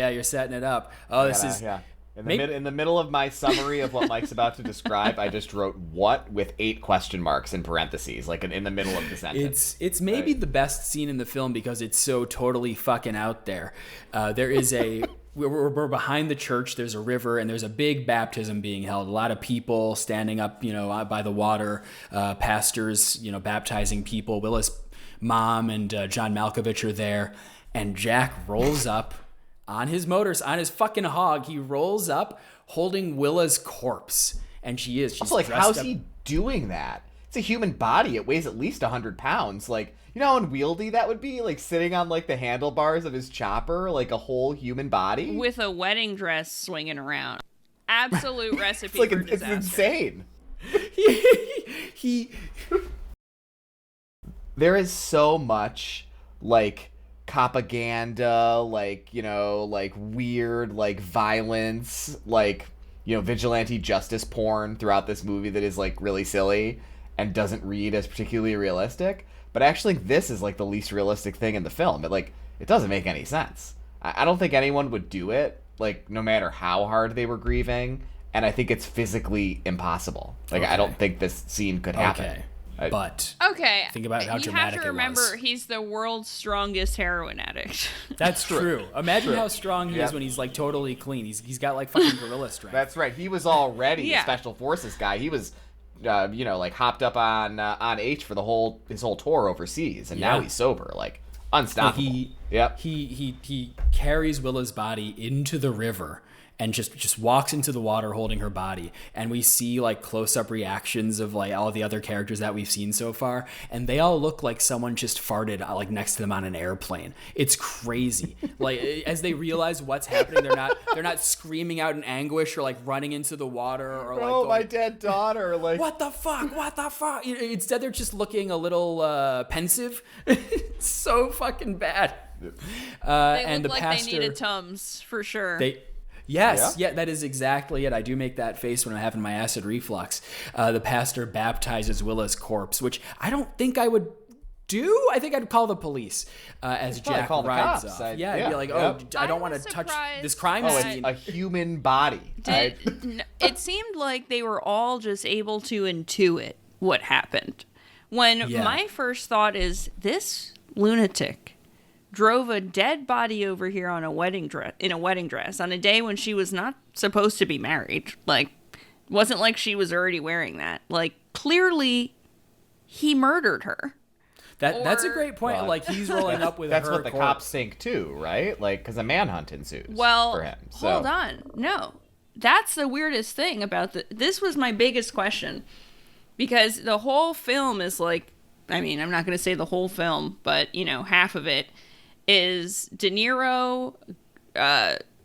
You're setting it up. In the middle of my summary of what Mike's about to describe, I just wrote "what" with 8 question marks in parentheses, like in the middle of the sentence. It's maybe the best scene in the film because it's so totally fucking out there. There is we're behind the church. There's a river and there's a big baptism being held. A lot of people standing up, out by the water. Pastors, baptizing people. Willa's mom and John Malkovich are there. And Jack rolls up on his fucking hog. He rolls up holding Willa's corpse. And she's also, like, how's he doing that? It's a human body. It weighs at least 100 pounds. Like, how unwieldy that would be? Like, sitting on, like, the handlebars of his chopper, like a whole human body? With a wedding dress swinging around. Absolute recipe for disaster. It's insane. There is so much, like, propaganda, like, like weird, like vigilance, like, vigilante justice porn throughout this movie that is, like, really silly. and doesn't read as particularly realistic. But I actually think this is like the least realistic thing in the film. It doesn't make any sense. I don't think anyone would do it, like, no matter how hard they were grieving. And I think it's physically impossible. Like, I don't think this scene could happen. Okay. Think about how dramatic it was. You have to remember, he's the world's strongest heroin addict. That's true. Imagine how strong he is when he's like totally clean. He's got like fucking gorilla strength. That's right. He was already a special forces guy. He was, like hopped up on H for his whole tour overseas, and now he's sober, like unstoppable. He carries Willa's body into the river and just walks into the water holding her body, and we see like close-up reactions of like all the other characters that we've seen so far, and they all look like someone just farted like next to them on an airplane. It's crazy. Like, as they realize what's happening, they're not screaming out in anguish or like running into the water or like going, my dead daughter, like what the fuck. Instead they're just looking a little pensive. It's so fucking bad. They look like they needed Tums for sure. Yes, that is exactly it. I do make that face when I'm having my acid reflux. The pastor baptizes Willa's corpse, which I don't think I would do. I think I'd call the police as Jack rides off. I'd be like, I don't want to touch this crime scene. It's a human body. It seemed like they were all just able to intuit what happened. When my first thought is, this lunatic drove a dead body over here on a wedding dress on a day when she was not supposed to be married. Like, wasn't like she was already wearing that. Like, clearly he murdered her. That's a great point. Like, he's rolling up with that's her what the cops think too, right? Like, because a manhunt ensues for him. So. Hold on. No, that's the weirdest thing about this was my biggest question, because the whole film is like, I mean, I'm not going to say the whole film, but half of it is De Niro,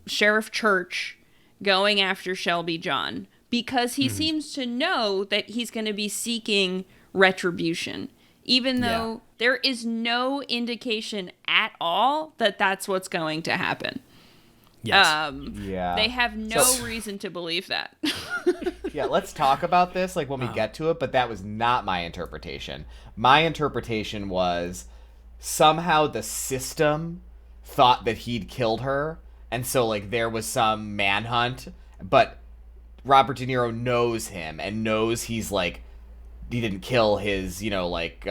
Sheriff Church going after Shelby John because he seems to know that he's going to be seeking retribution, even though there is no indication at all that that's what's going to happen. Yes. They have no reason to believe that. Let's talk about this like when we get to it, but that was not my interpretation. My interpretation was somehow the system thought that he'd killed her, and so like there was some manhunt, but Robert De Niro knows him and knows he's like, he didn't kill his drug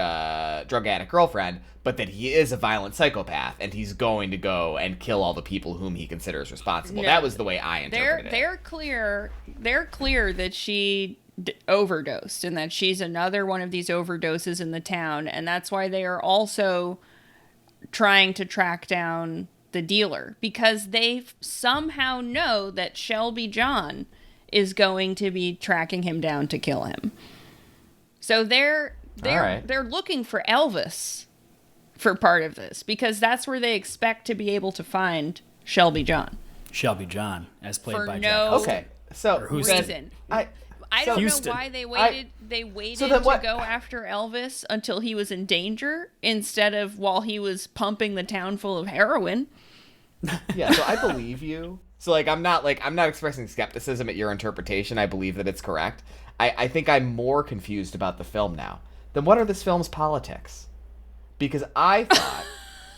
addict girlfriend, but that he is a violent psychopath and he's going to go and kill all the people whom he considers responsible. That was the way I interpreted it. They're clear that she overdosed and that she's another one of these overdoses in the town, and that's why they are also trying to track down the dealer, because they somehow know that Shelby John is going to be tracking him down to kill him. So they're looking for Elvis for part of this, because that's where they expect to be able to find Shelby John. Shelby John, as played by no Jack. Okay, so reason. I don't know why they waited. They waited to go after Elvis until he was in danger instead of while he was pumping the town full of heroin. Yeah, so I believe you. So I'm not expressing skepticism at your interpretation. I believe that it's correct. I think I'm more confused about the film now. Then what are this film's politics? Because I thought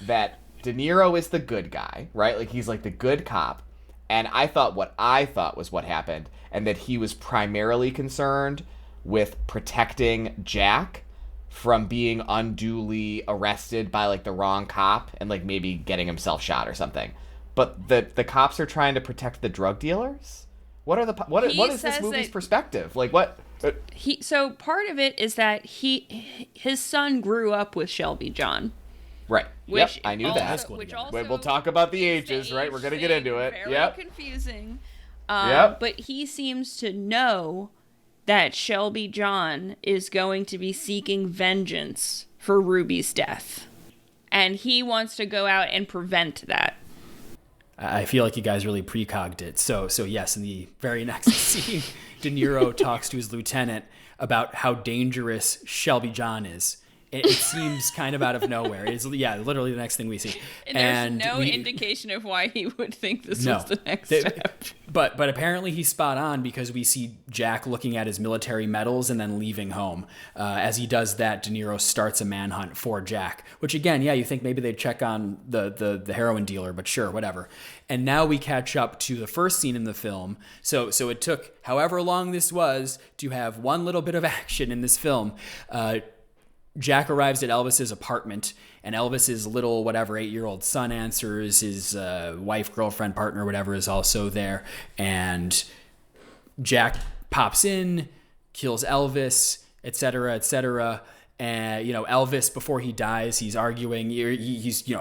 that De Niro is the good guy, right? Like, he's like the good cop. And I thought what was what happened, and that he was primarily concerned with protecting Jack from being unduly arrested by like the wrong cop and like maybe getting himself shot or something. But the cops are trying to protect the drug dealers? What is this movie's perspective? Like, what? So part of it is that his son grew up with Shelby John. Right. Yep, I knew that. We'll talk about the ages, right? We're going to get into it. Very confusing. But he seems to know that Shelby John is going to be seeking vengeance for Ruby's death. And he wants to go out and prevent that. I feel like you guys really precogged it. So yes, in the very next scene, De Niro talks to his lieutenant about how dangerous Shelby John is. it seems kind of out of nowhere. It's literally the next thing we see. And there's no indication of why he would think this was the next step. But apparently he's spot on, because we see Jack looking at his military medals and then leaving home. As he does that, De Niro starts a manhunt for Jack, which again, you think maybe they'd check on the heroin dealer, but sure, whatever. And now we catch up to the first scene in the film. So it took however long this was to have one little bit of action in this film. Jack arrives at Elvis's apartment, and Elvis's little, 8-year-old son answers. His wife, girlfriend, partner, whatever, is also there. And Jack pops in, kills Elvis, etc., etc. And, Elvis, before he dies, he's arguing. He's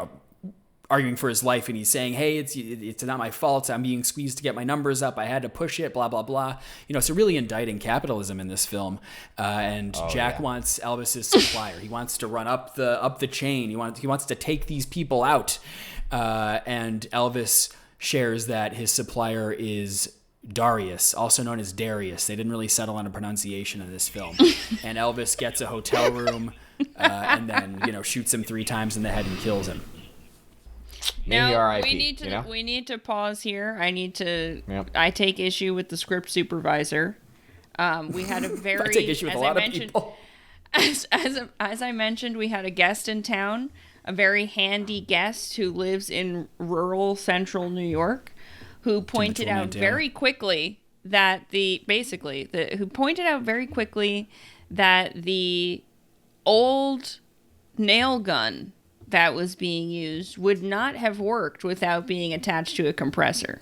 arguing for his life, and he's saying, hey, it's not my fault. I'm being squeezed to get my numbers up. I had to push it, blah, blah, blah. So really indicting capitalism in this film. And Jack wants Elvis's supplier. He wants to run up the chain. He wants to take these people out. And Elvis shares that his supplier is Darius, also known as Darius. They didn't really settle on a pronunciation in this film. And Elvis gets a hotel room and then, shoots him 3 times in the head and kills him. Now, we need to pause here. I take issue with the script supervisor. We had a very... I take issue with a lot of people. As I mentioned, we had a guest in town, a very handy guest who lives in rural central New York, who pointed out very quickly that the old nail gun that was being used would not have worked without being attached to a compressor.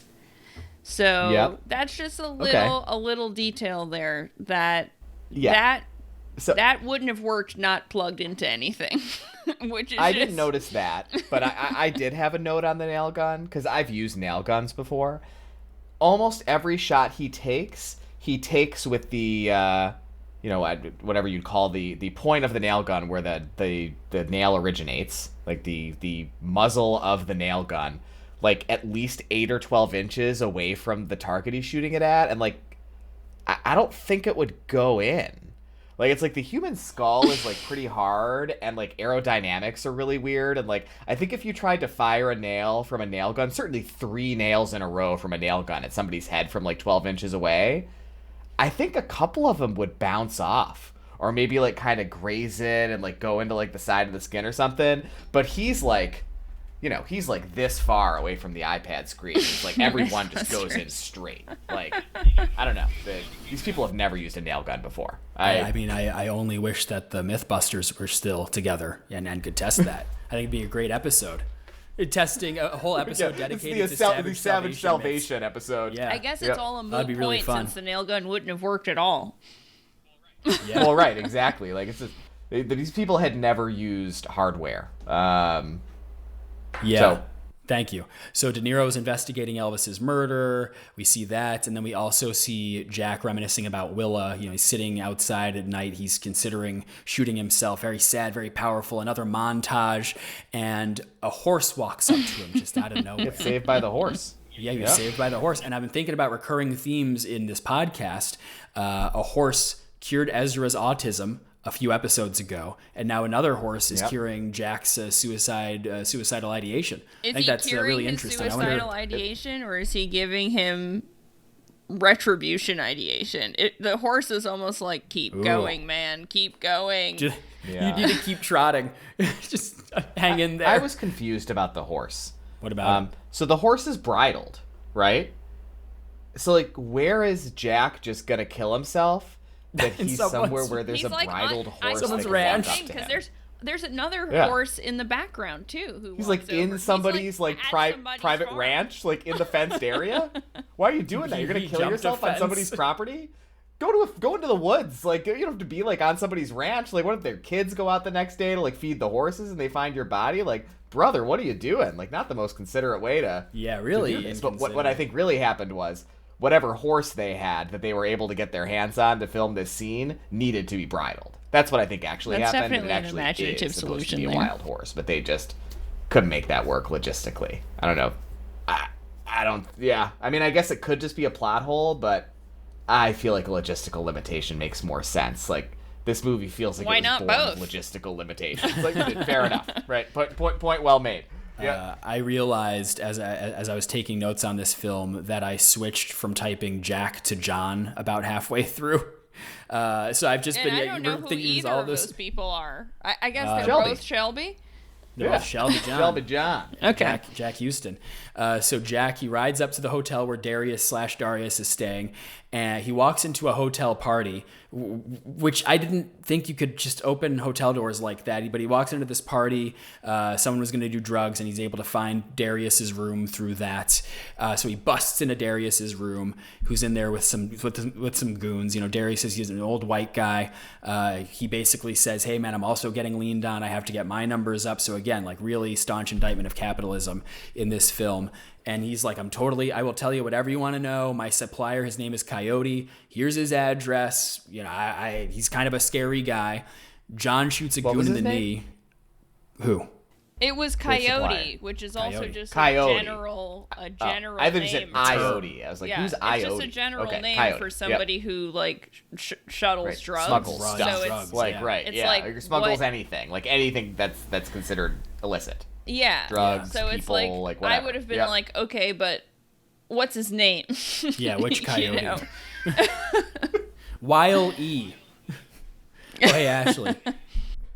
So that's just a little detail there that wouldn't have worked not plugged into anything. I didn't notice that, but I did have a note on the nail gun, because I've used nail guns before. Almost every shot he takes with the whatever you'd call the point of the nail gun where the nail originates, like the muzzle of the nail gun, like at least 8 or 12 inches away from the target he's shooting it at, and like I don't think it would go in. Like, it's like the human skull is like pretty hard, and like aerodynamics are really weird, and like I think if you tried to fire a nail from a nail gun, certainly 3 nails in a row from a nail gun at somebody's head from like 12 inches away, I think a couple of them would bounce off, or maybe like kind of graze it and like go into like the side of the skin or something. But he's like, he's like this far away from the iPad screen. It's like everyone just goes in straight. Like, I don't know. These people have never used a nail gun before. I only wish that the Mythbusters were still together and could test that. I think it'd be a great episode. Testing a whole episode dedicated to Savage Salvation episode. Yeah, I guess it's all a moot point really since the nail gun wouldn't have worked at all. Yeah. Well, right, exactly. Like, it's just, these people had never used hardware. Thank you. So De Niro is investigating Elvis's murder. We see that, and then we also see Jack reminiscing about Willa. He's sitting outside at night. He's considering shooting himself. Very sad, very powerful. Another montage, and a horse walks up to him just out of nowhere. Gets saved by the horse. Yeah, he was saved by the horse. And I've been thinking about recurring themes in this podcast. A horse cured Ezra's autism a few episodes ago, and now another horse is curing Jack's suicidal ideation. I think that's really interesting. Is he curing his suicidal ideation, or is he giving him retribution ideation? The horse is almost like, keep going, man, keep going. You need to keep trotting. Just hang in there. I was confused about the horse. What about him? So the horse is bridled, right? So like, where is Jack just gonna kill himself? That he's somewhere where there's a bridled horse. Someone's ranch. Because there's another horse in the background too. He's like in somebody's private ranch, like in the fenced area. Why are you doing that? You're gonna kill yourself on somebody's property? Go into the woods. Like, you don't have to be like on somebody's ranch. Like, what if their kids go out the next day to like feed the horses and they find your body? Like, brother, what are you doing? Like, not the most considerate way to really. To do this. But what I think really happened was, whatever horse they had that they were able to get their hands on to film this scene needed to be bridled. That's what I think actually happened. Definitely an imaginative solution to be a wild horse, but they just couldn't make that work logistically. I don't know. I don't. Yeah. I mean, I guess it could just be a plot hole, but I feel like a logistical limitation makes more sense. Like, this movie feels like Why it was not born both? of logistical limitations. Like, fair enough, right? Point well made. Yeah. I realized as I was taking notes on this film that I switched from typing Jack to John about halfway through. So I've just been I don't know who thinking either all of this. those people are. I guess they're Shelby. both Shelby. They're both Shelby John. Shelby John. Okay. Jack Houston. So Jack, he rides up to the hotel where Darius is staying, and he walks into a hotel party, which I didn't think you could just open hotel doors like that. But he walks into this party. Someone was going to do drugs, and he's able to find Darius's room through that. So he busts into Darius's room, who's in there with some goons. You know, Darius is an old white guy. He basically says, "Hey man, I'm also getting leaned on. I have to get my numbers up." So again, like really staunch indictment of capitalism in this film. And he's like, I will tell you whatever you want to know. My supplier, his name is Coyote. Here's his address. You know, he's kind of a scary guy. John shoots a goon in the knee. Who? It was Coyote, which is also just Coyote. a general I name. thought you said Iode. I was like, who's Iode? It's just a general name Coyote. for somebody who like shuttles drugs. Smuggles so stuff. it's Like right, it's yeah. like Or smuggles what- anything, like anything that's considered illicit. Yeah. Drugs, So it's people, like whatever. I would have been Yep. like, okay, but what's his name? Yeah, which Coyote? You know? Wile E. Oh, hey, Ashley.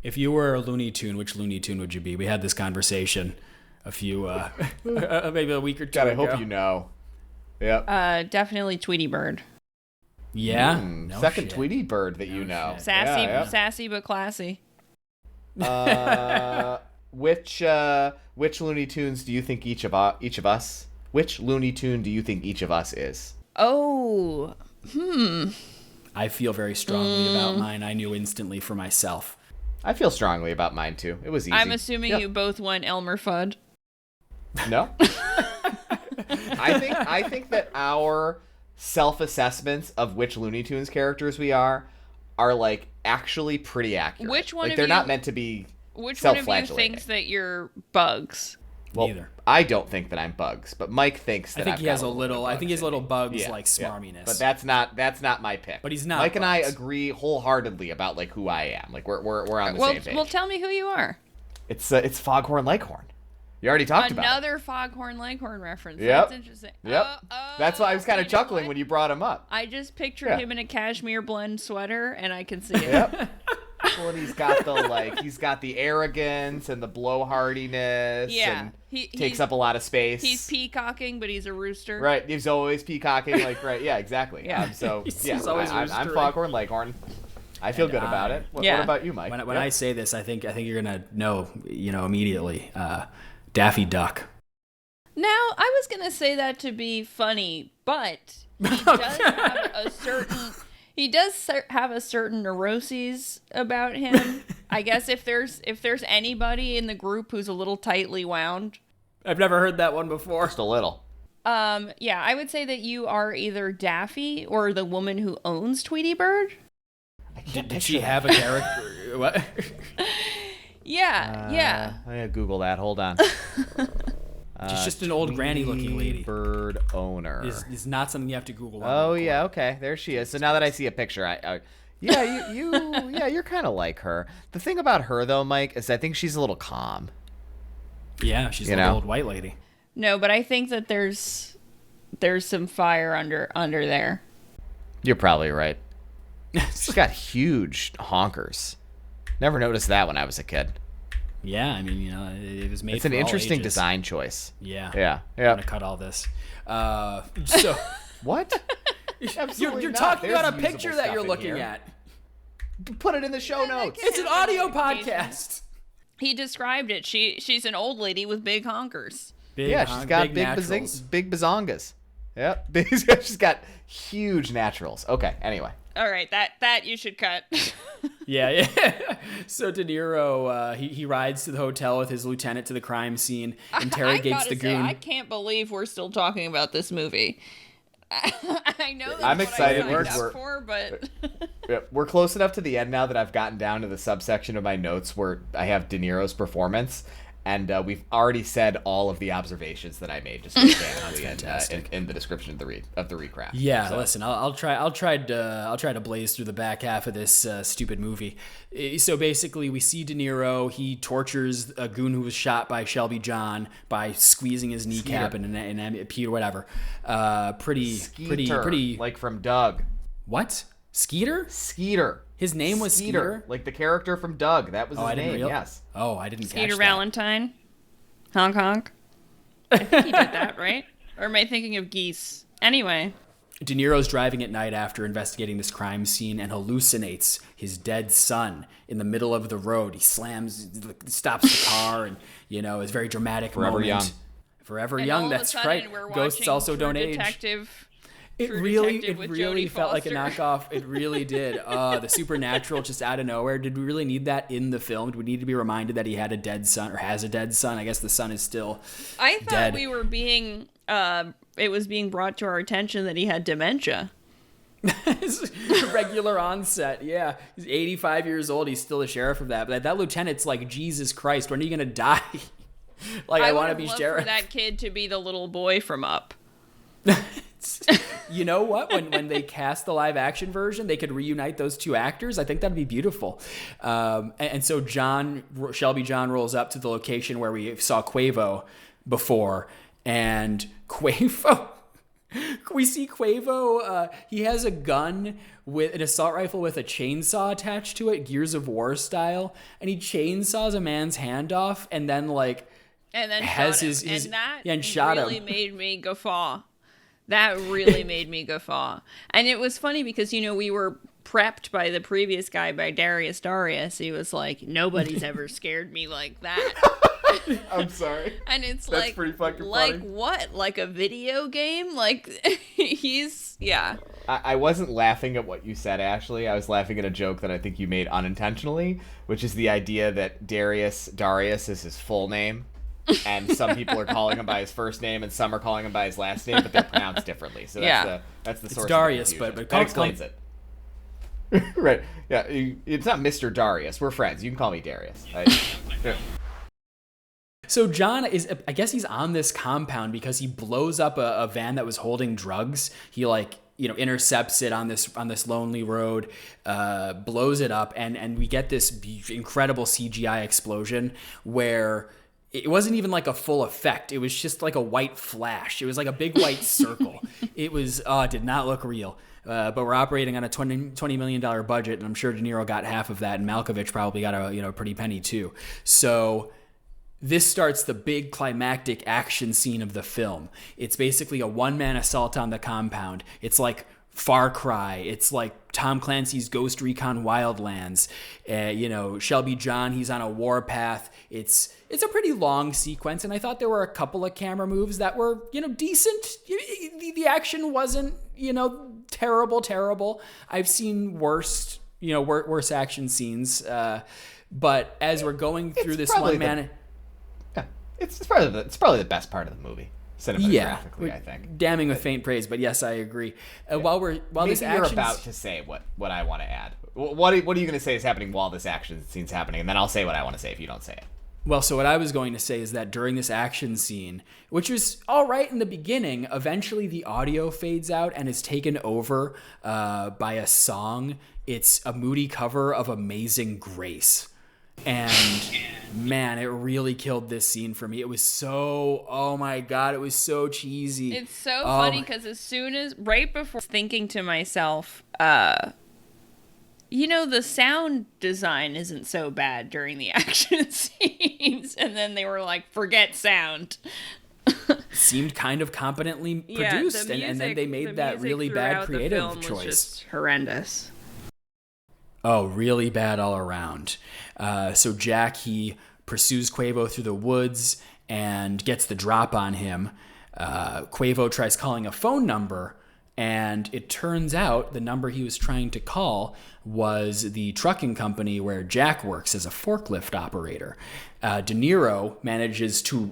If you were a Looney Tune, which Looney Tune would you be? We had this conversation a few, maybe a week or two God, I ago. hope you know. Yep. Definitely Tweety Bird. Yeah? No Second shit. Tweety Bird that you know. shit. Sassy but classy. Which Looney Tunes do you think each of us? Which Looney Tune do you think each of us is? Oh, I feel very strongly about mine. I knew instantly for myself. I feel strongly about mine too. It was easy. I'm assuming Yep. you both went Elmer Fudd. No. I think that our self-assessments of which Looney Tunes characters we are like actually pretty accurate. Which one like of they're you- not meant to be Which one of you self-flagellating. thinks that you're Bugs? Well, Neither. I don't think that I'm Bugs, but Mike thinks that I think I've he got has a bit little. of I think he has Bugs little in me. bugs Yeah, like yeah. smarminess. But that's not my pick. But he's not Mike and I Bugs. agree wholeheartedly about like who I am. Like we're on the Well, same page. well, tell me who you are. It's Foghorn Leghorn. You already talked about it. Another Foghorn Leghorn reference. Yep. That's interesting. Yep. That's why I was kind of you know chuckling what? when you brought him up. I just pictured Yeah. him in a cashmere blend sweater, and I can see it. Yep. Well, and he's got the arrogance and the blowhardiness. Yeah. And He- takes he's- up a lot of space. He's peacocking, but he's a rooster. Right. He's always peacocking. Like right. Yeah. Exactly. Yeah. So He's yeah. always I'm roostering. Foghorn Leghorn. I feel good about it. What Yeah. about you, Mike? when I say this, I think you're gonna know, immediately. Daffy Duck. Now, I was gonna say that to be funny, but he does have a certain. He does have a certain neuroses about him. I guess if there's anybody in the group who's a little tightly wound, I've never heard that one before. Just a little. yeah, I would say that you are either Daffy or the woman who owns Tweety Bird. Did she have a character? What? Yeah. I'm gonna Google that. Hold on. She's just an old granny-looking lady. Bird owner. Is not something you have to Google. Oh yeah, okay. There she is. So now that I see a picture, you're kind of like her. The thing about her though, Mike, is I think she's a little calm. Yeah, she's You an know? old white lady. No, but I think that there's some fire under there. You're probably right. She's got huge honkers. Never noticed that when I was a kid. Yeah, I mean, it was made. It's an for all interesting ages. design choice. Yeah. Yeah. I'm Yeah. gonna cut all this. So What? Absolutely you're not. talking There's about a usable picture that stuff you're in looking here. at. Put it in the show notes. It's an audio podcast. He described it. She's an old lady with big honkers. Big Yeah, she's got big naturals. big bazongas. Yep. She's got huge naturals. Okay, anyway. All right, that you should cut. Yeah. So De Niro, he rides to the hotel with his lieutenant to the crime scene, interrogates I the gotta say, goon. I can't believe we're still talking about this movie. I know that's I'm what excited I signed we're- up for, but Yep. We're close enough to the end now that I've gotten down to the subsection of my notes where I have De Niro's performance, And we've already said all of the observations that I made just in the description of the recap. Yeah, so. Listen, I'll try to blaze through the back half of this stupid movie. So basically, we see De Niro. He tortures a goon who was shot by Shelby John by squeezing his kneecap and Peter, whatever. Pretty like from Doug. What? Skeeter? Skeeter. His name was Skeeter? Like the character from Doug. That was his name, yes. Oh, I didn't catch that. Skeeter Valentine? Honk honk? I think he did that, right? Or am I thinking of Geese? Anyway. De Niro's driving at night after investigating this crime scene and hallucinates his dead son in the middle of the road. He stops the car and, is very dramatic Forever moment. Young. Forever Young, that's right. Ghosts also don't age. It really felt like a knockoff. It really did. The supernatural just out of nowhere. Did we really need that in the film? Do we need to be reminded that he had a dead son or has a dead son? I guess the son is still I thought dead. We were being, it was being brought to our attention that he had dementia. Regular onset, yeah. He's 85 years old. He's still the sheriff of that. But that lieutenant's like, Jesus Christ, when are you going to die? I want to be sheriff. For that kid to be the little boy from Up. You know what? When they cast the live action version, they could reunite those two actors. I think that'd be beautiful. And so Shelby John rolls up to the location where we saw Quavo before, and Quavo. We see Quavo. He has a gun with an assault rifle with a chainsaw attached to it, Gears of War style, and he chainsaws a man's hand off, and then has shot him. Really made me guffaw. That really made me guffaw. And it was funny because, we were prepped by the previous guy, by Darius. He was like, nobody's ever scared me like that. I'm sorry. And it's That's pretty fucking like funny. What? Like a video game? Like, yeah. I wasn't laughing at what you said, Ashley. I was laughing at a joke that I think you made unintentionally, which is the idea that Darius is his full name. And some people are calling him by his first name, and some are calling him by his last name, but they're pronounced differently. So that's the source. It's Darius, of but that explains it. Right? Yeah, it's not Mr. Darius. We're friends. You can call me Darius. Yeah. So John I guess he's on this compound because he blows up a van that was holding drugs. He intercepts it on this lonely road, blows it up, and we get this incredible CGI explosion where it wasn't even like a full effect. It was just like a white flash. It was like a big white circle. It was, it did not look real. But we're operating on a $20 million budget, and I'm sure De Niro got half of that, and Malkovich probably got a pretty penny too. So this starts the big climactic action scene of the film. It's basically a one-man assault on the compound. It's like Far Cry. It's like Tom Clancy's Ghost Recon Wildlands. Shelby John, he's on a warpath. It's a pretty long sequence, and I thought there were a couple of camera moves that were, decent. The action wasn't, terrible. I've seen worse action scenes. But as we're going through this one man, it's probably the best part of the movie. Cinematographically, I think. Damning with faint praise, but yes, I agree. While this action, you're about to say what I want to add. What are you going to say is happening while this action scene's happening, and then I'll say what I want to say if you don't say it. Well, so what I was going to say is that during this action scene, which was all right in the beginning, eventually the audio fades out and is taken over by a song. It's a moody cover of Amazing Grace. And man, it really killed this scene for me. It was so, oh my God, it was so cheesy. It's so funny because right before thinking to myself, the sound design isn't so bad during the action scenes. And then they were like, forget sound. Seemed kind of competently produced. And then they made that really bad creative choice. Was just horrendous. Oh, really bad all around. So Jack, he pursues Quavo through the woods and gets the drop on him. Quavo tries calling a phone number, and it turns out the number he was trying to call was the trucking company where Jack works as a forklift operator. De Niro manages to,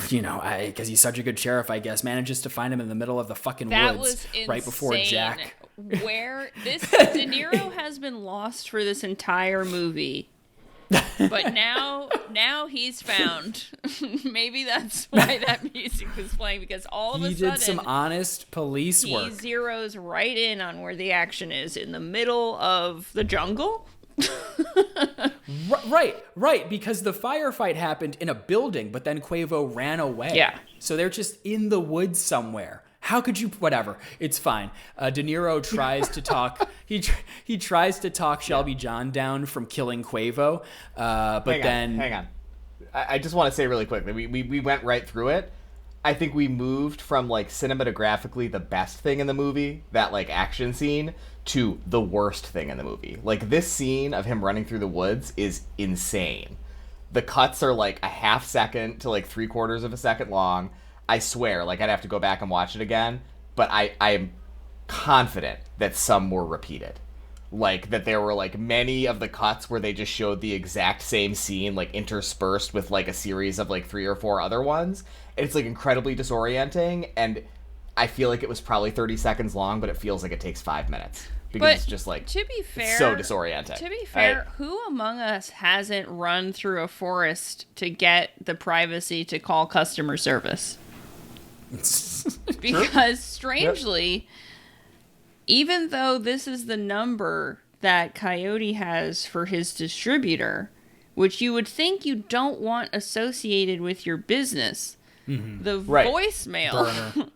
because he's such a good sheriff, I guess, manages to find him in the middle of the fucking woods right before Jack. Where De Niro has been lost for this entire movie. But now he's found. Maybe that's why that music was playing, because all of a sudden he did some honest police work. He zeroes right in on where the action is, in the middle of the jungle. Right, because the firefight happened in a building, but then Quavo ran away. Yeah. So they're just in the woods somewhere. How could you? Whatever. It's fine. De Niro tries to talk. He tries to talk Shelby John down from killing Quavo, hang on. I just want to say really quickly. We went right through it. I think we moved from like cinematographically the best thing in the movie, that like action scene, to the worst thing in the movie. Like this scene of him running through the woods is insane. The cuts are like a half second to like 3/4 of a second long. I swear, like I'd have to go back and watch it again, but I'm confident that some were repeated. Like that there were like many of the cuts where they just showed the exact same scene, like interspersed with like a series of like 3 or 4 other ones. And it's like incredibly disorienting, and I feel like it was probably 30 seconds long, but it feels like it takes 5 minutes. Because it's just like, to be fair, so disorienting. To be fair, who among us hasn't run through a forest to get the privacy to call customer service? Because strangely, even though this is the number that Coyote has for his distributor, which you would think you don't want associated with your business, the voicemail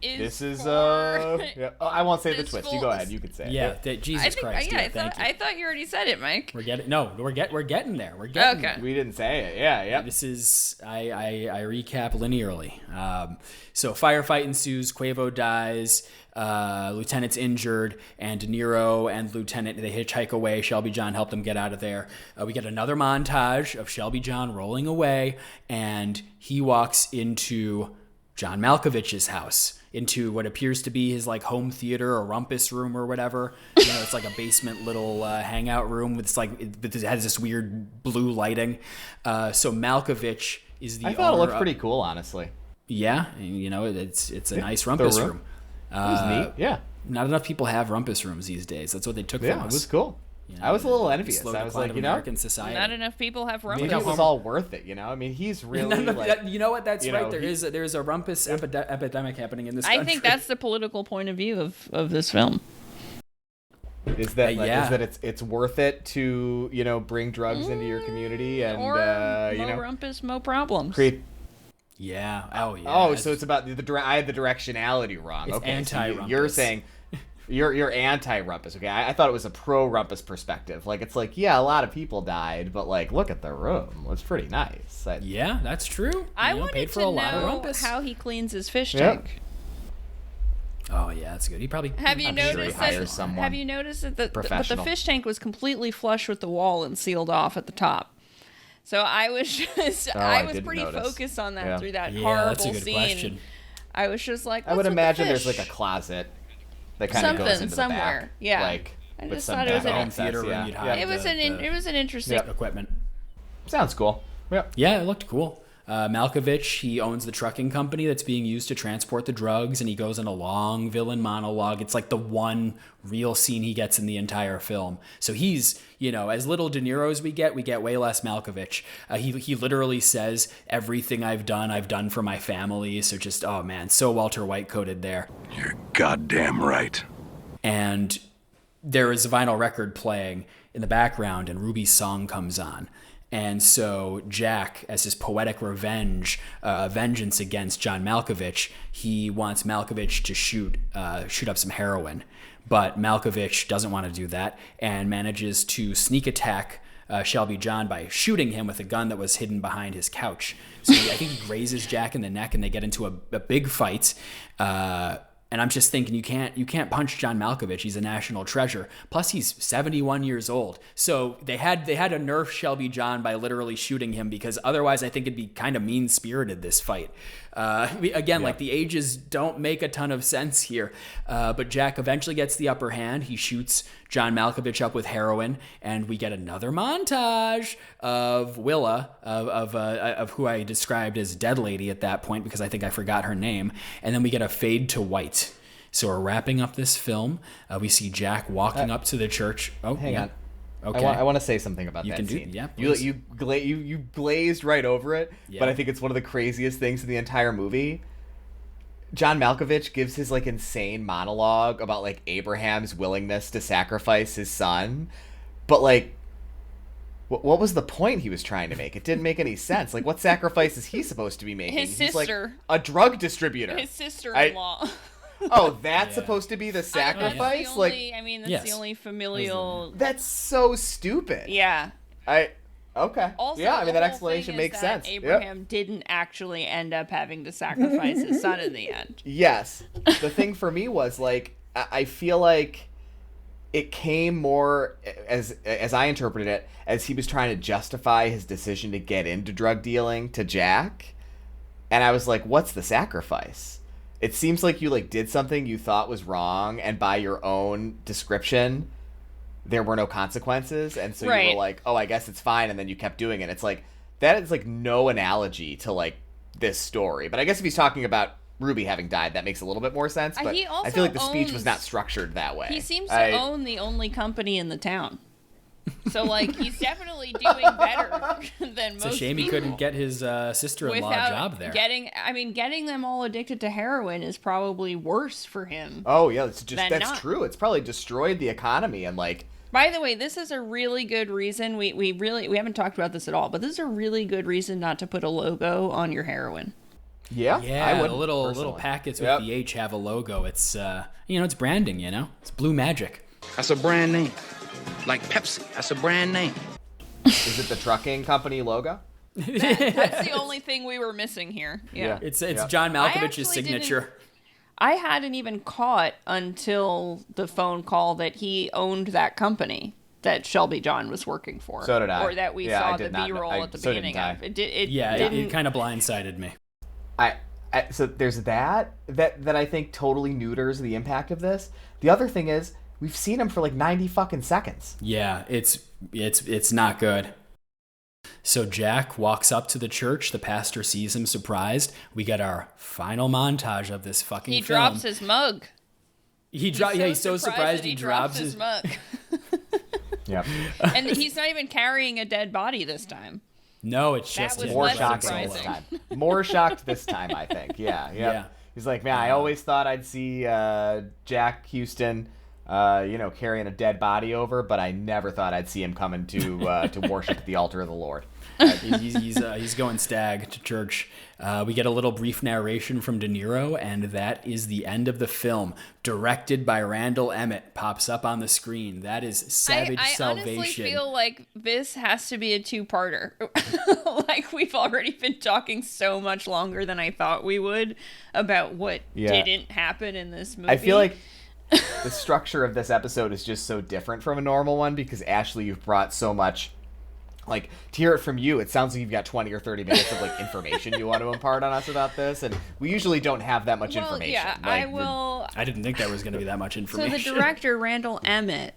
is I won't say the twist. You go ahead. You could say it. Jesus Christ. I thought you already said it, Mike. We're getting there. We're getting there. There. We didn't say it. Yeah. This is I recap linearly. So firefight ensues. Quavo dies. Lieutenant's injured, and De Niro and Lieutenant, they hitchhike away. Shelby John helped them get out of there. We get another montage of Shelby John rolling away, and he walks into John Malkovich's house, into what appears to be his like home theater or rumpus room or whatever. You know, it's like a basement little hangout room with it has this weird blue lighting. So Malkovich is the owner. I thought it looked pretty cool, honestly. Yeah, you know, it's a nice rumpus room. It was neat. Yeah. Not enough people have rumpus rooms these days. That's what they took from us. Yeah, it was cool. You know, I was a little envious. I was like, American society. Not enough people have rumpus. Maybe it was all worth it, you know? I mean, he's really you know what? That's right. There's a rumpus epidemic happening in this country. I think that's the political point of view of this film. Is that it's worth it to, you know, bring drugs into your community and you know, rumpus, mo problems. Yeah. Oh, yeah. Oh, so it's about I had the directionality wrong. It's okay, anti-rumpus. So you're saying you're anti-rumpus. Okay, I thought it was a pro-rumpus perspective. Like it's like, yeah, a lot of people died, but like look at the room. It's pretty nice. Yeah, that's true. I wanted to know how he cleans his fish tank. Oh yeah, that's good. He probably have you noticed that the fish tank was completely flush with the wall and sealed off at the top. So I was just I was pretty focused on that through that horrible that's a good scene. Question. I was just like, I would imagine there's like a closet that kind of goes into somewhere. The back. Yeah. Like I with just some thought it was home an theater room. It was an interesting equipment. Sounds cool. Yep. Yeah, it looked cool. Malkovich, he owns the trucking company that's being used to transport the drugs, and he goes in a long villain monologue. It's like the one real scene he gets in the entire film. So he's, you know, as little De Niro as we get way less Malkovich. He literally says, everything I've done for my family. So just, oh man, so Walter White coded there. You're goddamn right. And there is a vinyl record playing in the background, and Ruby's song comes on. And so Jack, as his poetic vengeance against John Malkovich, he wants Malkovich to shoot up some heroin. But Malkovich doesn't want to do that and manages to sneak attack Shelby John by shooting him with a gun that was hidden behind his couch. So I think he grazes Jack in the neck, and they get into a big fight. And I'm just thinking, you can't punch John Malkovich. He's a national treasure. Plus, he's 71 years old. So they had to nerf Shelby John by literally shooting him, because otherwise I think it'd be kind of mean-spirited, this fight. Like the ages don't make a ton of sense here. But Jack eventually gets the upper hand. He shoots John Malkovich up with heroin, and we get another montage of Willa, of who I described as Dead Lady at that point, because I think I forgot her name. And then we get a fade to white. So we're wrapping up this film. We see Jack walking up to the church. Oh, hang on. Okay. I want to say something about You that can do- scene. yeah, you please. you glazed right over it, Yeah. but I think it's one of the craziest things in the entire movie. John Malkovich gives his like insane monologue about like Abraham's willingness to sacrifice his son, but like, what was the point he was trying to make? It didn't make any sense. Like, what sacrifice is he supposed to be making? His He's like sister. a drug distributor. His sister-in-law. Oh, that's supposed to be the That's sacrifice? the Like, only, I mean, that's Yes. the only familial. that's so stupid. Yeah. Okay. Also, yeah, I mean, the that whole explanation thing is makes that sense. Yep. Abraham didn't actually end up having to sacrifice his son in the end. Yes. The thing for me was like I feel like it came more as I interpreted it as he was trying to justify his decision to get into drug dealing to Jack. And I was like, what's the sacrifice? It seems like you like did something you thought was wrong, and by your own description there were no consequences, and so you Right. were like, oh, I guess it's fine, and then you kept doing it. It's like that is like no analogy to like this story. But I guess if he's talking about Ruby having died, that makes a little bit more sense. But He also I feel like the speech was owns- not structured that way. He seems to own the only company in the town. So, like, he's definitely doing better than most It's a shame he people. couldn't get his sister-in-law Without job there. getting them all addicted to heroin is probably worse for him. Oh yeah, it's just Than that's not. true. It's probably destroyed the economy and like. By the way, this is a really good reason. We haven't talked about this at all, but this is a really good reason not to put a logo on your heroin. Yeah, Yeah, I would the little personally. packets with Yep. the H have a logo. It's it's branding. It's blue magic. That's a brand name. Like Pepsi. That's a brand name. Is it the trucking company logo? That's the only thing we were missing here. Yeah. It's Yeah. John Malkovich's actually signature. I hadn't even caught until the phone call that he owned that company that Shelby John was working for. So did I. Or that we Yeah, I saw did the not know- B-roll at the so didn't beginning I. of. It Yeah, didn't. it kind of blindsided me. So there's that I think totally neuters the impact of this. The other thing is we've seen him for like 90 fucking seconds. Yeah, it's not good. So Jack walks up to the church. The pastor sees him surprised. We get our final montage of this fucking he film. drops his mug. He's so surprised that he drops his mug. Yeah. And he's not even carrying a dead body this time. No, it's just was him. More less shocked surprising. this time. More shocked this time, I think. Yeah. Yeah. He's like, man, I always thought I'd see Jack Houston, carrying a dead body over, but I never thought I'd see him coming to worship at the altar of the Lord. He's going stag to church. We get a little brief narration from De Niro, and that is the end of the film. Directed by Randall Emmett, pops up on the screen. That is Savage I Salvation. honestly feel like this has to be a two-parter. Like, we've already been talking so much longer than I thought we would about what didn't happen in this movie. I feel like the structure of this episode is just so different from a normal one because, Ashley, you've brought so much. Like, to hear it from you, it sounds like you've got 20 or 30 minutes of, like, information you want to impart on us about this, and we usually don't have that much information. Yeah, Like, I will. I didn't think there was going to be that much information. So the director, Randall Emmett,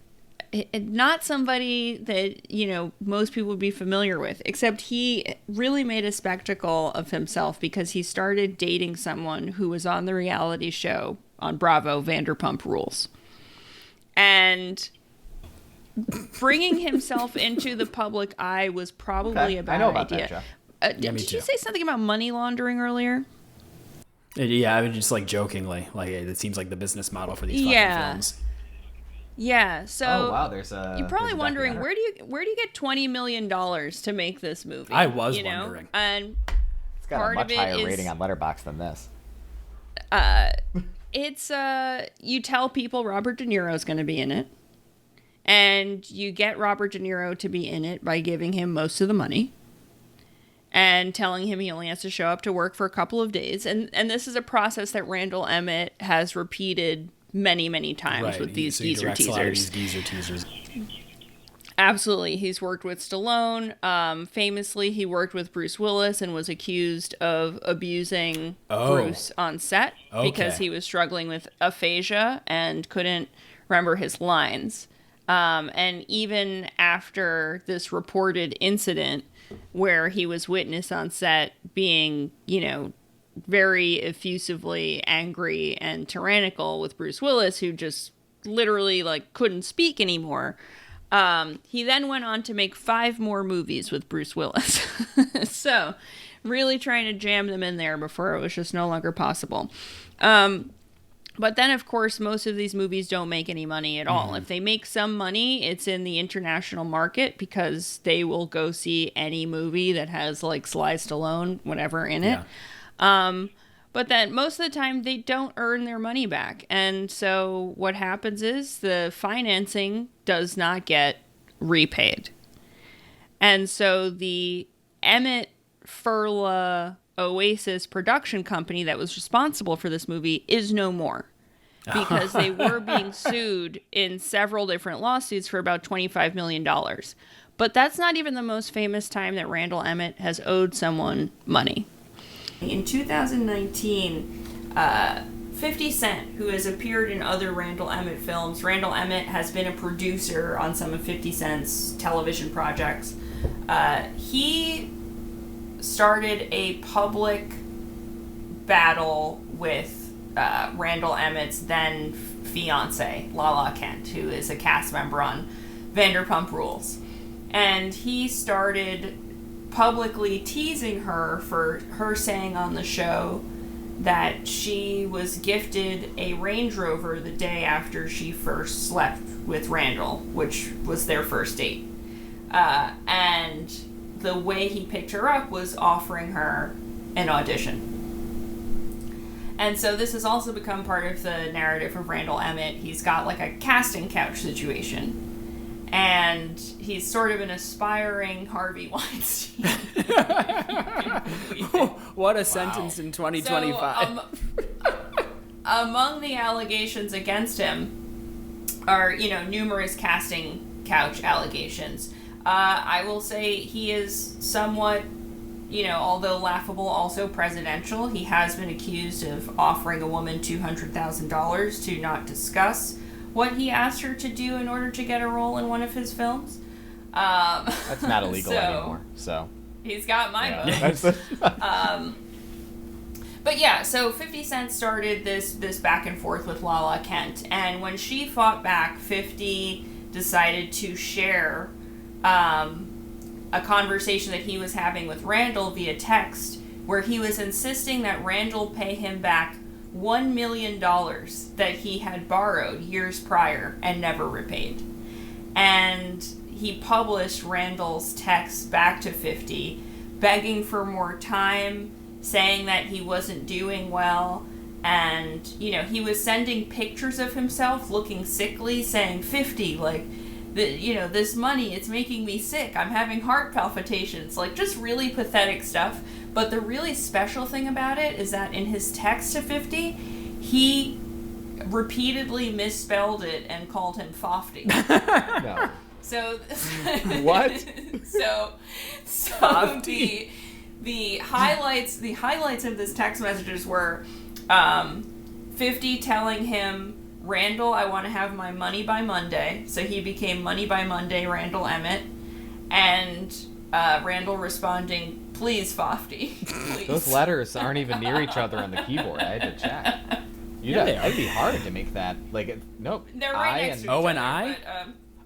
not somebody that, most people would be familiar with, except he really made a spectacle of himself because he started dating someone who was on the reality show on Bravo, Vanderpump Rules. And bringing himself into the public eye was probably a bad I know about idea. that show. me Did too. you say something about money laundering earlier? Yeah, I mean, just like jokingly. Like, it seems like the business model for these fucking films. Yeah, so Oh, wow, there's a... you're probably there's a wondering documentary. where do you get $20 million to make this movie? I was wondering. And It's got part a of much it higher is- rating on Letterboxd than this. it's you tell people Robert De Niro is going to be in it, and you get Robert De Niro to be in it by giving him most of the money and telling him he only has to show up to work for a couple of days. And this is a process that Randall Emmett has repeated many times with these so he geezer directs a lot of teasers. these geezer teasers. Absolutely. He's worked with Stallone. Famously, he worked with Bruce Willis and was accused of abusing Bruce on set because he was struggling with aphasia and couldn't remember his lines. And even after this reported incident where he was witness on set being, very effusively angry and tyrannical with Bruce Willis, who just literally couldn't speak anymore. He then went on to make 5 more movies with Bruce Willis. So, really trying to jam them in there before it was just no longer possible. But then, of course, most of these movies don't make any money at all. If they make some money, it's in the international market because they will go see any movie that has, like, Sly Stallone, whatever, in it. But then most of the time, they don't earn their money back. And so what happens is the financing does not get repaid. And so the Emmett Furla Oasis production company that was responsible for this movie is no more, because they were being sued in several different lawsuits for about $25 million. But that's not even the most famous time that Randall Emmett has owed someone money. In 2019, 50 Cent, who has appeared in other Randall Emmett films, Randall Emmett has been a producer on some of 50 Cent's television projects. He started a public battle with Randall Emmett's then fiance, Lala Kent, who is a cast member on Vanderpump Rules. And he started publicly teasing her for her saying on the show that she was gifted a Range Rover the day after she first slept with Randall, which was their first date. And the way he picked her up was offering her an audition. And so this has also become part of the narrative of Randall Emmett. He's got like a casting couch situation. And he's sort of an aspiring Harvey Weinstein. What a sentence in 2025. So, among the allegations against him are, numerous casting couch allegations. I will say he is somewhat, although laughable, also presidential. He has been accused of offering a woman $200,000 to not discuss what he asked her to do in order to get a role in one of his films. That's not illegal anymore, so. He's got my vote. But yeah, so 50 Cent started this back and forth with Lala Kent, and when she fought back, 50 decided to share a conversation that he was having with Randall via text, where he was insisting that Randall pay him back $1 million that he had borrowed years prior and never repaid. And he published Randall's text back to 50, begging for more time, saying that he wasn't doing well, and, he was sending pictures of himself looking sickly, saying, 50, this money, it's making me sick. I'm having heart palpitations. Just really pathetic stuff. But the really special thing about it is that in his text to 50, he repeatedly misspelled it and called him Fofty. No. So what? So the highlights of this text messages were 50 telling him, Randall, I want to have my money by Monday. So he became Money by Monday Randall Emmett. And Randall responding, please, Fofty. Please. Those letters aren't even near each other on the keyboard. I had to check. It'd be hard to make that. Nope. They're right next to each other. O and I?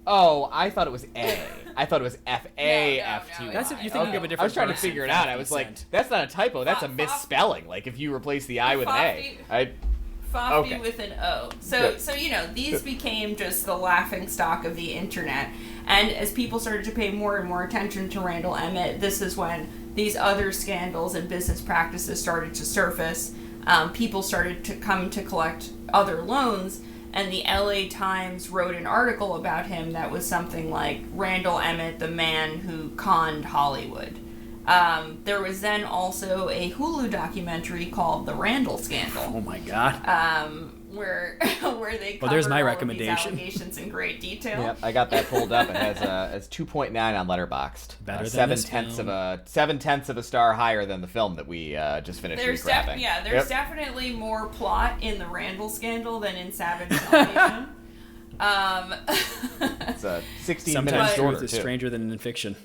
Oh, I thought it was A. I thought it was F-A-F-T. No. That's if you think of a different. I was trying to figure it out. I was like, that's not a typo. That's a misspelling. If you replace the I with an A. Fofty with an O. So these became just the laughing stock of the internet. And as people started to pay more and more attention to Randall Emmett, this is when these other scandals and business practices started to surface. People started to come to collect other loans, and the LA Times wrote an article about him that was something like, Randall Emmett, the man who conned Hollywood. There was then also a Hulu documentary called The Randall Scandal. Oh my God. Where they cover there's my all recommendation. of these allegations in great detail. Yep, I got that pulled up. It has 2.9 on Letterboxd. Better than this film. 7/10 of a star higher than the film that we just finished recapping. There's definitely more plot in the Randall Scandal than in Savage Salvation. It's a 16 Sometimes minutes shorter, truth is stranger than in fiction.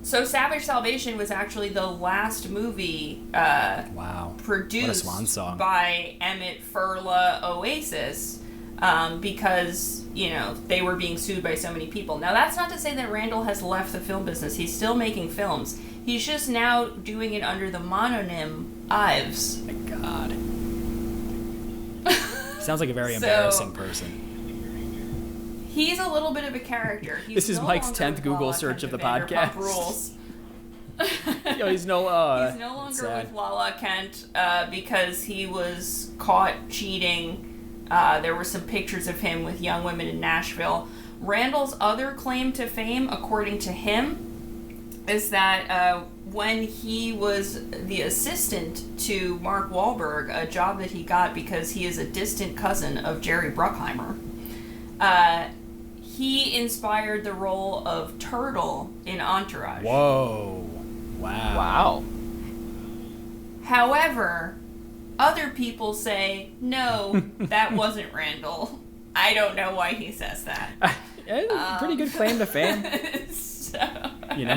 So Savage Salvation was actually the last movie Wow. produced what a swan song. by Emmett Furla Oasis because, they were being sued by so many people. Now, that's not to say that Randall has left the film business. He's still making films. He's just now doing it under the mononym Ives. My God. Sounds like a very embarrassing person. He's a little bit of a character. This is Mike's 10th Google search of the podcast. Rules. He's no longer with Lala Kent because he was caught cheating. There were some pictures of him with young women in Nashville. Randall's other claim to fame, according to him, is that when he was the assistant to Mark Wahlberg, a job that he got because he is a distant cousin of Jerry Bruckheimer, he inspired the role of Turtle in Entourage. Whoa. Wow. However, other people say, no, that wasn't Randall. I don't know why he says that. Pretty good claim to fame. So,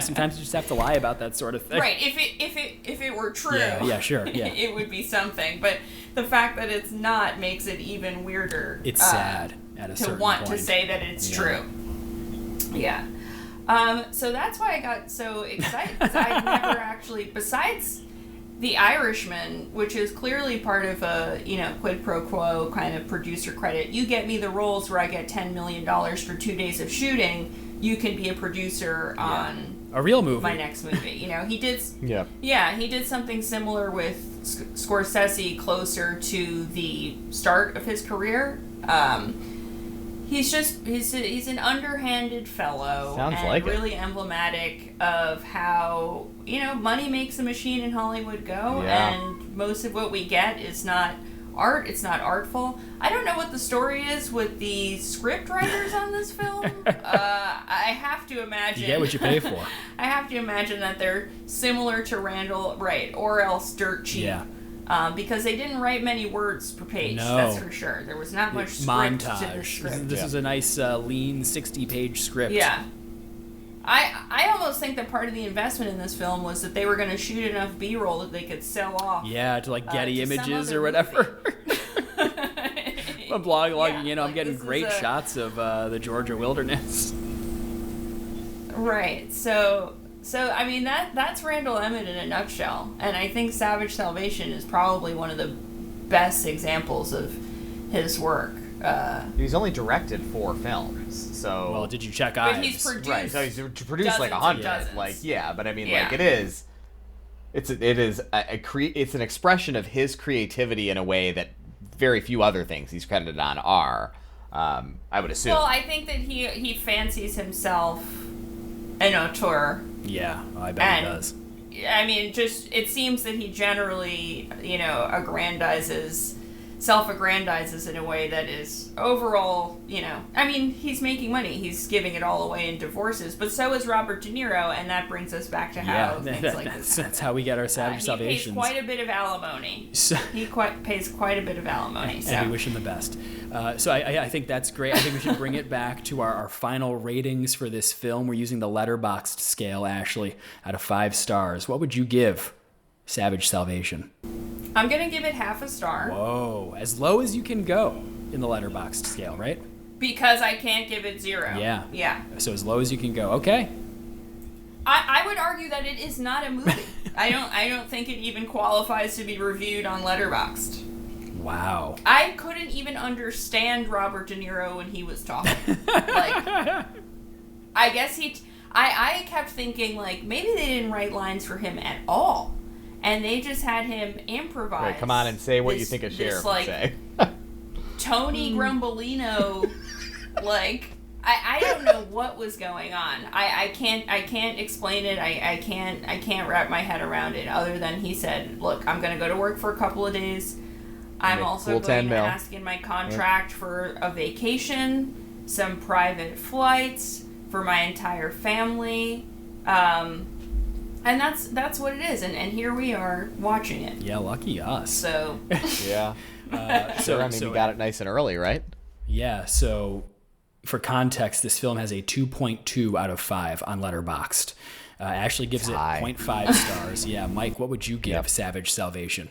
sometimes you just have to lie about that sort of thing. Right. If it were true, yeah, sure, yeah, it would be something. But the fact that it's not makes it even weirder. It's sad at a certain point. To want to say that it's true. Yeah. So that's why I got so excited, because I've never actually, besides The Irishman, which is clearly part of a, quid pro quo kind of producer credit. You get me the roles where I get $10 million for 2 days of shooting. You can be a producer on a real movie. My next movie. He did. Yeah. He did something similar with Scorsese closer to the start of his career. He's an underhanded fellow. Sounds and like really emblematic of how money makes the machine in Hollywood go, and most of what we get is not art. It's not artful. I don't know what the story is with the script writers on this film. I have to imagine you get what you pay for. I have to imagine that they're similar to Randall, right, or else dirt cheap. Yeah. Because they didn't write many words per page, no. That's for sure. There was not much script to the script. This is a nice, lean, 60-page script. Yeah. I almost think that part of the investment in this film was that they were going to shoot enough B-roll that they could sell off. Yeah, to Getty Images or whatever. I'm blogging, I'm getting great shots of the Georgia wilderness. Right. So I mean that's Randall Emmett in a nutshell, and I think Salvage Salvation is probably one of the best examples of his work. He's only directed 4 films, so. Well, did you check Ives? But he's produced. Right, so he's produced like 100. But I mean, it is. It's an expression of his creativity in a way that very few other things he's credited on are. I would assume. Well, I think that he fancies himself an auteur. Yeah, I bet he does. I mean, it seems that he generally, self-aggrandizes in a way that is overall, I mean, he's making money. He's giving it all away in divorces, but so is Robert De Niro, and that brings us back to how things like this happen. That's how we get our Savage Salvations. He pays quite a bit of alimony. Pays quite a bit of alimony. And we wish him the best. So I think that's great. I think we should bring it back to our final ratings for this film. We're using the Letterboxd scale, Ashley, out of 5 stars. What would you give Savage Salvation? I'm going to give it half a star. Whoa. As low as you can go in the Letterboxd scale, right? Because I can't give it 0. Yeah. Yeah. So as low as you can go. Okay. I would argue that it is not a movie. I don't think it even qualifies to be reviewed on Letterboxd. Wow. I couldn't even understand Robert De Niro when he was talking. I guess I kept thinking, maybe they didn't write lines for him at all. And they just had him improvise. Right, come on and say what you think a sheriff would say. Tony Grumbolino, I don't know what was going on. I can't explain it. I can't wrap my head around it other than he said, look, I'm going to go to work for a couple of days. I'm also going to ask in my contract for a vacation, some private flights for my entire family. And that's what it is, and here we are watching it. Yeah, lucky us. So yeah. We got it nice and early, right? Yeah. So, for context, this film has a 2.2 out of 5 on Letterboxd. Ashley gives it 0.5 stars. Yeah, Mike, what would you give Savage Salvation?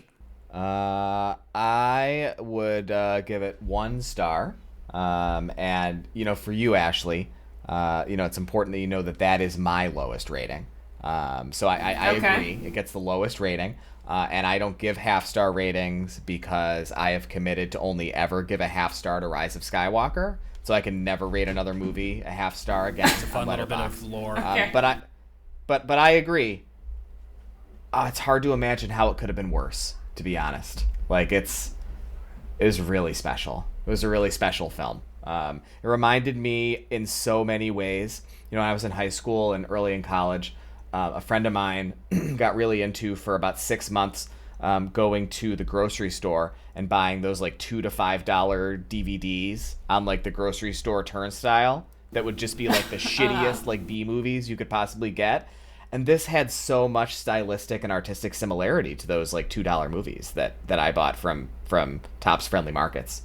I would give it 1 star. And for you, Ashley, it's important that you know that is my lowest rating. So I agree. It gets the lowest rating. And I don't give half-star ratings because I have committed to only ever give a half-star to Rise of Skywalker. So I can never rate another movie a half-star again. It's a fun little bit of lore. But I agree. It's hard to imagine how it could have been worse, to be honest. Like, it was really special. It was a really special film. It reminded me in so many ways. I was in high school and early in college. A friend of mine got really into, for about 6 months, going to the grocery store and buying those like $2 to $5 DVDs on like the grocery store turnstile that would just be like the shittiest like B movies you could possibly get. And this had so much stylistic and artistic similarity to those like $2 movies that I bought from Tops Friendly Markets.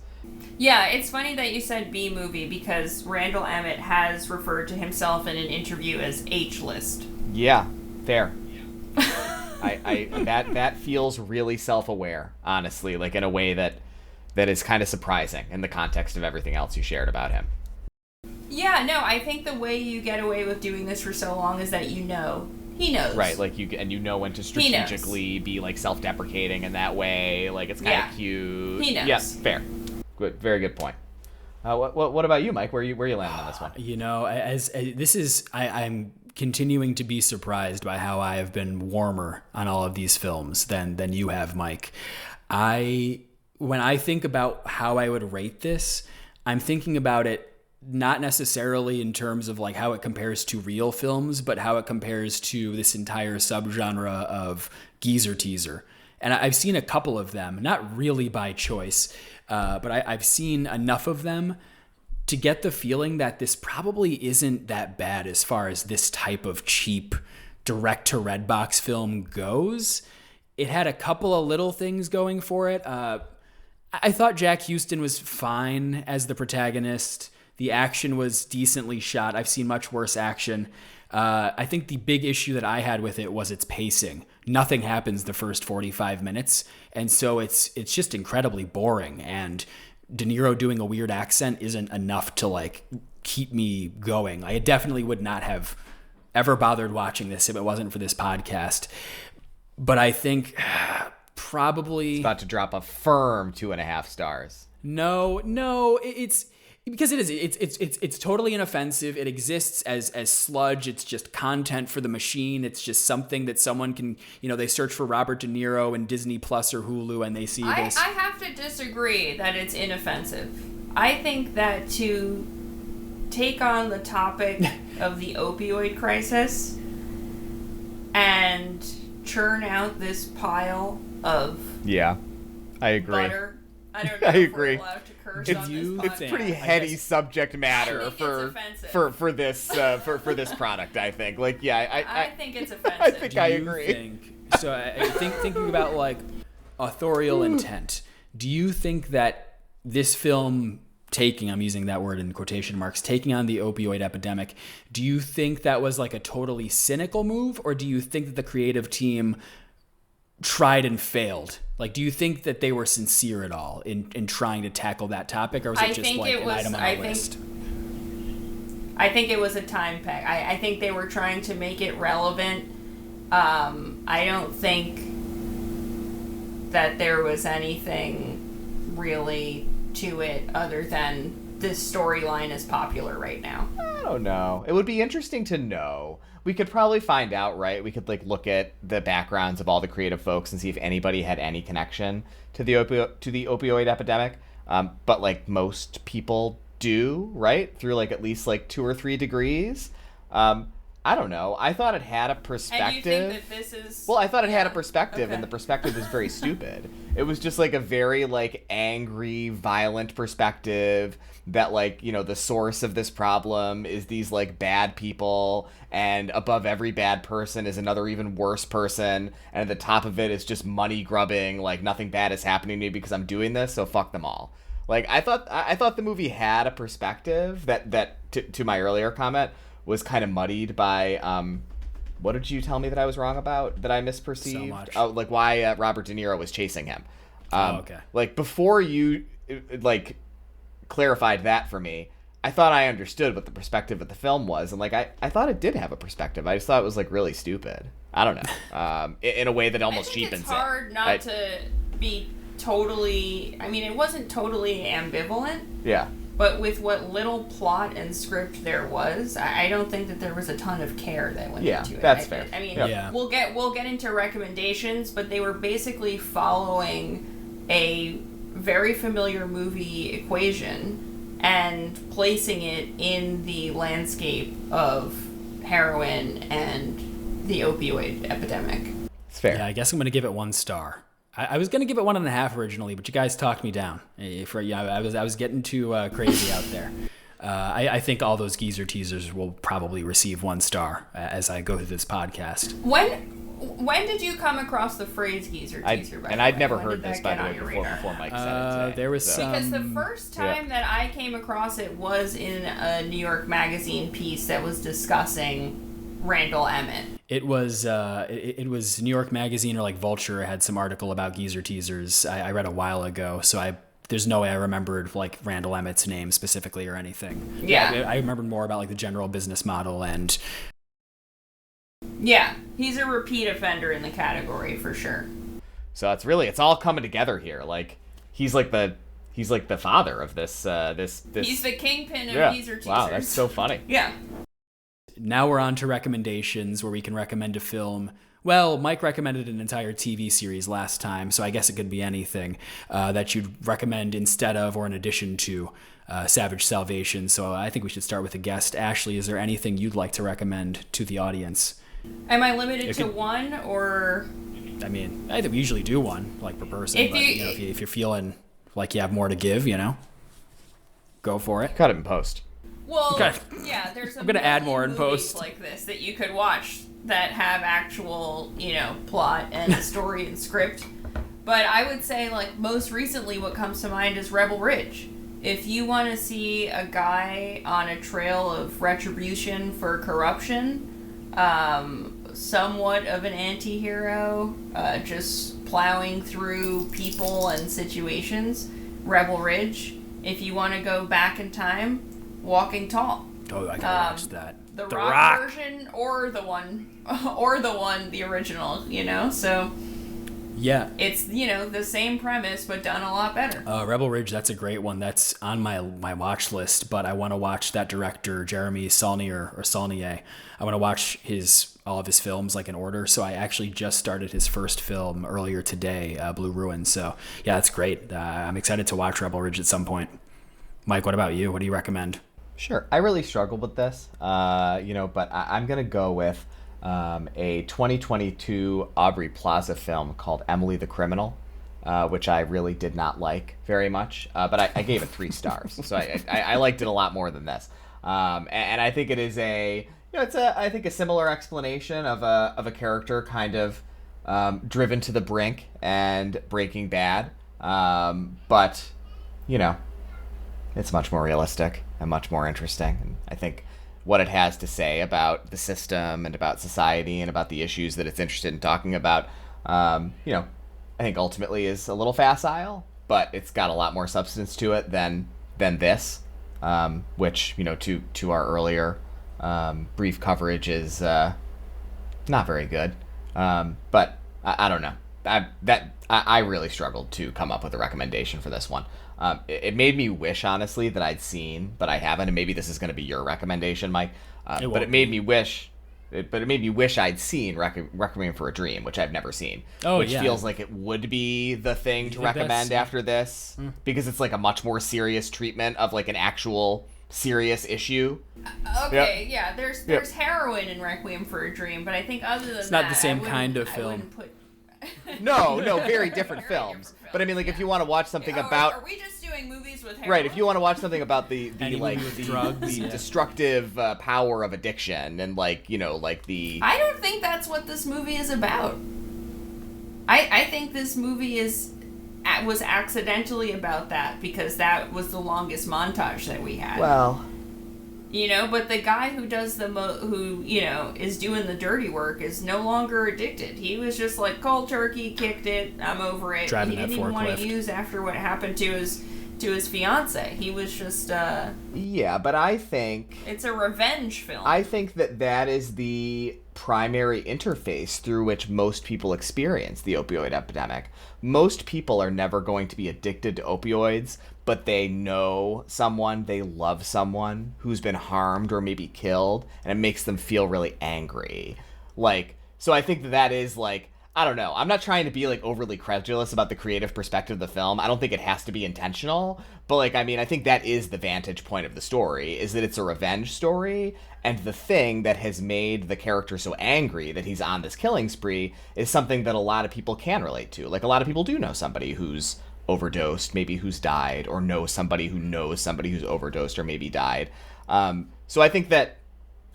Yeah, it's funny that you said B movie because Randall Emmett has referred to himself in an interview as H-list. Yeah, fair. That feels really self-aware, honestly, like in a way that is kind of surprising in the context of everything else you shared about him. Yeah, no, I think the way you get away with doing this for so long is that he knows. Right, like you know when to strategically be like self-deprecating in that way, like it's kind of cute. He knows. Yes, fair. Good, very good point. What about you, Mike? Where you landing on this one? I'm continuing to be surprised by how I have been warmer on all of these films than you have, Mike. When I think about how I would rate this, I'm thinking about it not necessarily in terms of like how it compares to real films, but how it compares to this entire subgenre of geezer teaser. And I've seen a couple of them, not really by choice, but I've seen enough of them to get the feeling that this probably isn't that bad as far as this type of cheap direct-to-Redbox film goes. It had a couple of little things going for it. I thought Jack Houston was fine as the protagonist. The action was decently shot. I've seen much worse action. I think the big issue that I had with it was its pacing. Nothing happens the first 45 minutes, and so it's just incredibly boring. And De Niro doing a weird accent isn't enough to like keep me going. I definitely would not have ever bothered watching this if it wasn't for this podcast. But I think probably it's about to drop a firm 2.5 stars. No, it's because it is. It's totally inoffensive. It exists as sludge. It's just content for the machine. It's just something that someone can, they search for Robert De Niro in Disney Plus or Hulu and they see this. I have to disagree that it's inoffensive. I think that to take on the topic of the opioid crisis and churn out this pile of I agree. butter. I don't know I if agree. we're allowed to curse It's, on this podcast. it's pretty heady subject matter for this for this product. I think. I think it's offensive. I think I agree. I think thinking about like authorial intent. Do you think that this film I'm using that word in quotation marks, taking on the opioid epidemic, do you think that was like a totally cynical move, or do you think that the creative team tried and failed? Like, do you think that they were sincere at all in trying to tackle that topic, or was it just like an item on the list? I think it was a time peg. I think they were trying to make it relevant. I don't think that there was anything really to it other than this storyline is popular right now. I don't know. It would be interesting to know. We could probably find out, right? We could look at the backgrounds of all the creative folks and see if anybody had any connection to the opioid epidemic. But most people do, right? Through at least 2 or 3 degrees. I don't know. I thought it had a perspective. And you think that this is... Well, I thought it had a perspective, and the perspective is very stupid. It was just a very angry, violent perspective that the source of this problem is these bad people, and above every bad person is another even worse person, and at the top of it is just money grubbing, nothing bad is happening to me because I'm doing this, so fuck them all. I thought the movie had a perspective that to my earlier comment was kind of muddied by what did you tell me that I was wrong about, that I misperceived? So much. Oh, why Robert De Niro was chasing him. Okay. Before you clarified that for me. I thought I understood what the perspective of the film was, and like I thought it did have a perspective. I just thought it was like really stupid. I don't know, in a way that almost cheapens it. It's hard not to be totally. I mean, it wasn't totally ambivalent. Yeah. But with what little plot and script there was, I don't think that there was a ton of care that went into it. Yeah, that's fair. I mean, we'll get into recommendations, but they were basically following a very familiar movie equation and placing it in the landscape of heroin and the opioid epidemic. It's fair. Yeah, I guess I'm going to give it 1 star. I was going to give it 1.5 originally, but you guys talked me down. I was getting too crazy out there. I think all those geezer teasers will probably receive 1 star as I go through this podcast. When did you come across the phrase geezer teaser? I'd never heard this, by the way, before Mike said it today. There was some... Because the first time that I came across it was in a New York Magazine piece that was discussing Randall Emmett. It was New York Magazine or like Vulture had some article about geezer teasers I read a while ago, so there's no way I remembered like Randall Emmett's name specifically or anything. Yeah. I remembered more about like the general business model and... Yeah, he's a repeat offender in the category for sure. So it's all coming together here. Like he's like the father of this. He's the kingpin of geezer teasers. Wow, that's so funny. Yeah. Now we're on to recommendations where we can recommend a film. Well, Mike recommended an entire TV series last time, so I guess it could be anything that you'd recommend instead of or in addition to Savage Salvation. So I think we should start with a guest. Ashley, is there anything you'd like to recommend to the audience? Am I limited to one, or? I mean, I think we usually do one, like per person. If you're feeling like you have more to give, go for it. Cut it in post. Well, okay. Yeah, there's I'm gonna add more in post like this that you could watch that have actual, plot and story and script. But I would say, like, most recently what comes to mind is Rebel Ridge. If you want to see a guy on a trail of retribution for corruption, somewhat of an anti-hero, just plowing through people and situations, Rebel Ridge. If you want to go back in time, Walking Tall. Oh, I gotta watch that. The rock version or the the original, so... Yeah. It's, the same premise, but done a lot better. Rebel Ridge, that's a great one. That's on my watch list, but I want to watch that director, Jeremy Saulnier. I want to watch all of his films, like, in order, so I actually just started his first film earlier today, Blue Ruin, so, yeah, that's great. I'm excited to watch Rebel Ridge at some point. Mike, what about you? What do you recommend? Sure. I really struggled with this, but I'm going to go with a 2022 Aubrey Plaza film called Emily the Criminal, which I really did not like very much, but I gave it 3 stars, so I liked it a lot more than this. And I think it is I think a similar explanation of a character kind of driven to the brink and Breaking Bad, but it's much more realistic and much more interesting. And I think what it has to say about the system and about society and about the issues that it's interested in talking about, I think ultimately is a little facile, but it's got a lot more substance to it than this, which, to our earlier brief coverage is not very good. But I don't know. I really struggled to come up with a recommendation for this one. It made me wish, honestly, that I'd seen, but I haven't, and maybe this is going to be your recommendation, Mike. But it made me wish I'd seen Requiem for a Dream, which I've never seen. Which feels like it would be the thing to recommend after this, because it's like a much more serious treatment of like an actual serious issue. Okay, yeah, there's heroin in Requiem for a Dream, but I think other than it's not the same kind of film. No, very different films. But I mean, like, if you want to watch something about... Are we just doing movies with heroin? Right, if you want to watch something about the drugs, the destructive power of addiction and, like, the... I don't think that's what this movie is about. I think this movie was accidentally about that because that was the longest montage that we had. Well... but the guy who does is doing the dirty work is no longer addicted. He was just like cold turkey, kicked it, I'm over it. Driving he didn't even want to use after what happened to to his fiance. He was just Yeah, but I think it's a revenge film. I think that is the primary interface through which most people experience the opioid epidemic. Most people are never going to be addicted to opioids, but they know someone, they love someone who's been harmed or maybe killed, and it makes them feel really angry. Like, so I think that is like, I don't know. I'm not trying to be like overly credulous about the creative perspective of the film. I don't think it has to be intentional, but like, I mean, I think that is the vantage point of the story, is that it's a revenge story, and the thing that has made the character so angry that he's on this killing spree is something that a lot of people can relate to. Like, a lot of people do know somebody who's overdosed, maybe who's died, or know somebody who knows somebody who's overdosed or maybe died. So I think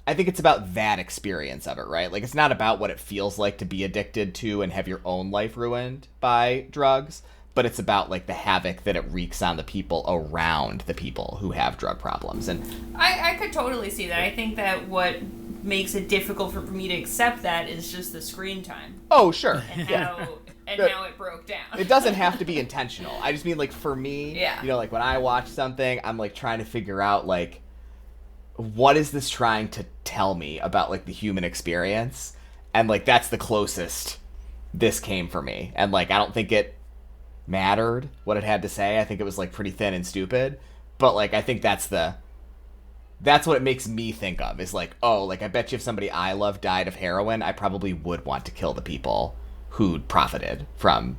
it's about that experience of it, right? Like, it's not about what it feels like to be addicted to and have your own life ruined by drugs, but it's about, like, the havoc that it wreaks on the people around the people who have drug problems. And I could totally see that. I think that what makes it difficult for me to accept that is just the screen time. Oh, sure. And yeah. how it broke down. It doesn't have to be intentional. I just mean, like, for me, yeah. You know, like, when I watch something, I'm, like, trying to figure out, like, what is this trying to tell me about, like, the human experience? And, like, that's the closest this came for me. And, like, I don't think it mattered what it had to say. I think it was, like, pretty thin and stupid. But, like, I think that's what it makes me think of, is like, oh, like, I bet you if somebody I love died of heroin, I probably would want to kill the people who'd profited from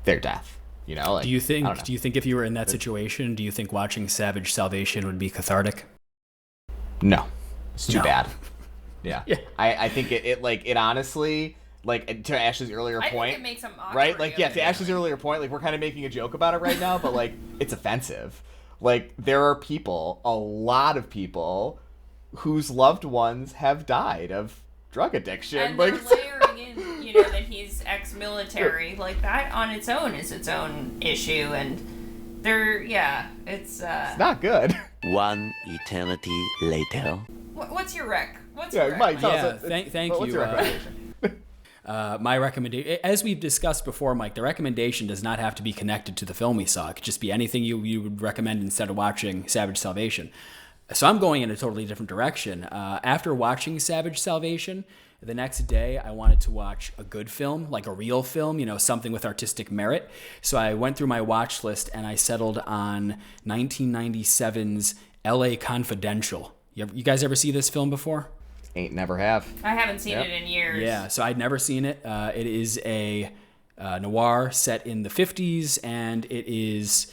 their death. You know? Like, do you think if you were in that situation, do you think watching Savage Salvation would be cathartic? No, it's too bad. Yeah. I think it honestly, like, to Ashley's earlier point, I think it makes them awkward, right? Like, yeah, to Ashley's earlier point, like, we're kind of making a joke about it right now, but, like, it's offensive. Like, there are people, a lot of people, whose loved ones have died of drug addiction. And like, they're layering in, you know, that he's ex-military. Like, that on its own is its own issue, and it's not good. One eternity later. What's your rec? What's your rec? Mike, thank you. What's your recommendation? My recommendation, as we've discussed before, Mike, the recommendation does not have to be connected to the film we saw. It could just be anything you would recommend instead of watching Savage Salvation. So I'm going in a totally different direction. After watching Savage Salvation, the next day I wanted to watch a good film, like a real film, you know, something with artistic merit. So I went through my watch list and I settled on 1997's L.A. Confidential. You guys ever see this film before? Ain't never have. I haven't seen it in years. Yeah, so I'd never seen it. It is a noir set in the 50s, and it is,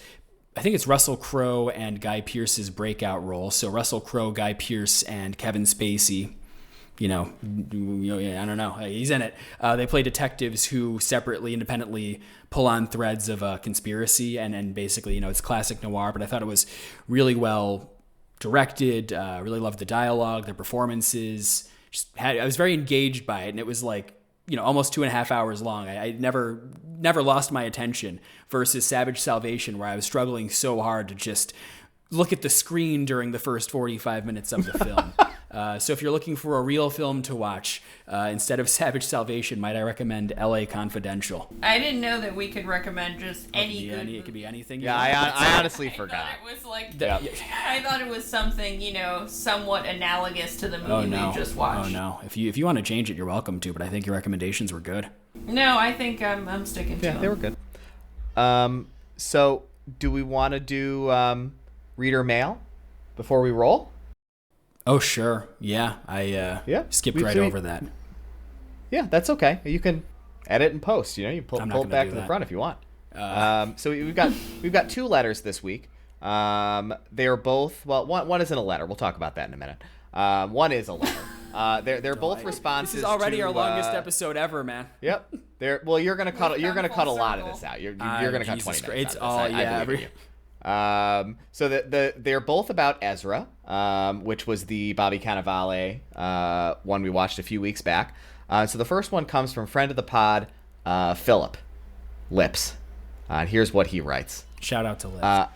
I think it's Russell Crowe and Guy Pearce's breakout role. So Russell Crowe, Guy Pearce, and Kevin Spacey, I don't know, he's in it. They play detectives who separately, independently pull on threads of a conspiracy, and basically, it's classic noir, but I thought it was really well directed. Really loved the dialogue, the performances. I was very engaged by it, and it was like, almost 2.5 hours long. I never lost my attention, versus Savage Salvation, where I was struggling so hard to just look at the screen during the first 45 minutes of the film. So if you're looking for a real film to watch, instead of Savage Salvation, might I recommend L.A. Confidential? I didn't know that we could recommend just any good movie. It could be anything. Yeah, I honestly forgot. It was like I thought it was something, somewhat analogous to the movie we just watched. Oh no! If you want to change it, you're welcome to. But I think your recommendations were good. No, I think I'm sticking to them. Yeah, they were good. So do we want to do reader mail before we roll? Oh, sure. Yeah, I skipped right over that. Yeah, that's okay. You can edit and post. You pull it back to the front if you want. So we've got 2 letters this week. They're both, well, one isn't a letter. We'll talk about that in a minute. One is a letter. They're both responses. This is already to, our longest episode ever, man. Yep. You're gonna cut a lot of this out. You're gonna cut 20 minutes. It's all So they're both about Ezra, which was the Bobby Cannavale one we watched a few weeks back. So the first one comes from friend of the pod, Philip Lips. Here's what he writes. Shout out to Lips.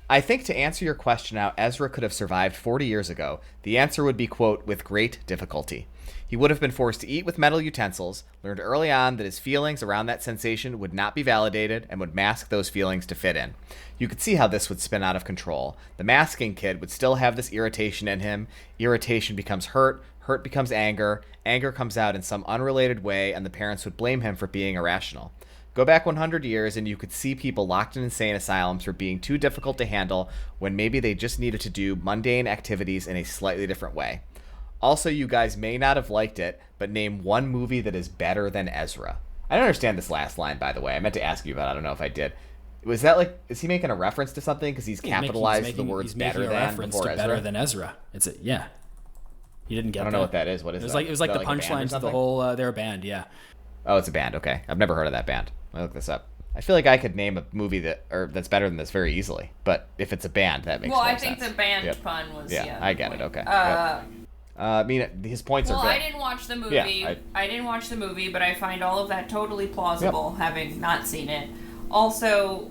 I think to answer your question how Ezra could have survived 40 years ago, the answer would be, quote, with great difficulty. He would have been forced to eat with metal utensils, learned early on that his feelings around that sensation would not be validated, and would mask those feelings to fit in. You could see how this would spin out of control. The masking kid would still have this irritation in him. Irritation becomes hurt. Hurt becomes anger. Anger comes out in some unrelated way, and the parents would blame him for being irrational. Go back 100 years, and you could see people locked in insane asylums for being too difficult to handle when maybe they just needed to do mundane activities in a slightly different way. Also, you guys may not have liked it, but name one movie that is better than Ezra. I don't understand this last line, by the way. I meant to ask you about it. I don't know if I did. Was that like, is he making a reference to something? Because he's capitalized the words better than before Ezra? Better than Ezra. It's yeah. You didn't get that. I don't know what that is. What is that? It was like the punchlines of the whole, they're a band, yeah. Oh, it's a band. Okay. I've never heard of that band. Let me look this up. I feel like I could name a movie that's better than this very easily. But if it's a band, that makes more sense. Well, I think the band pun was, yeah. I get it. Okay. I mean, his points are good. Well, I didn't watch the movie. Yeah, I didn't watch the movie, but I find all of that totally plausible, having not seen it. Also,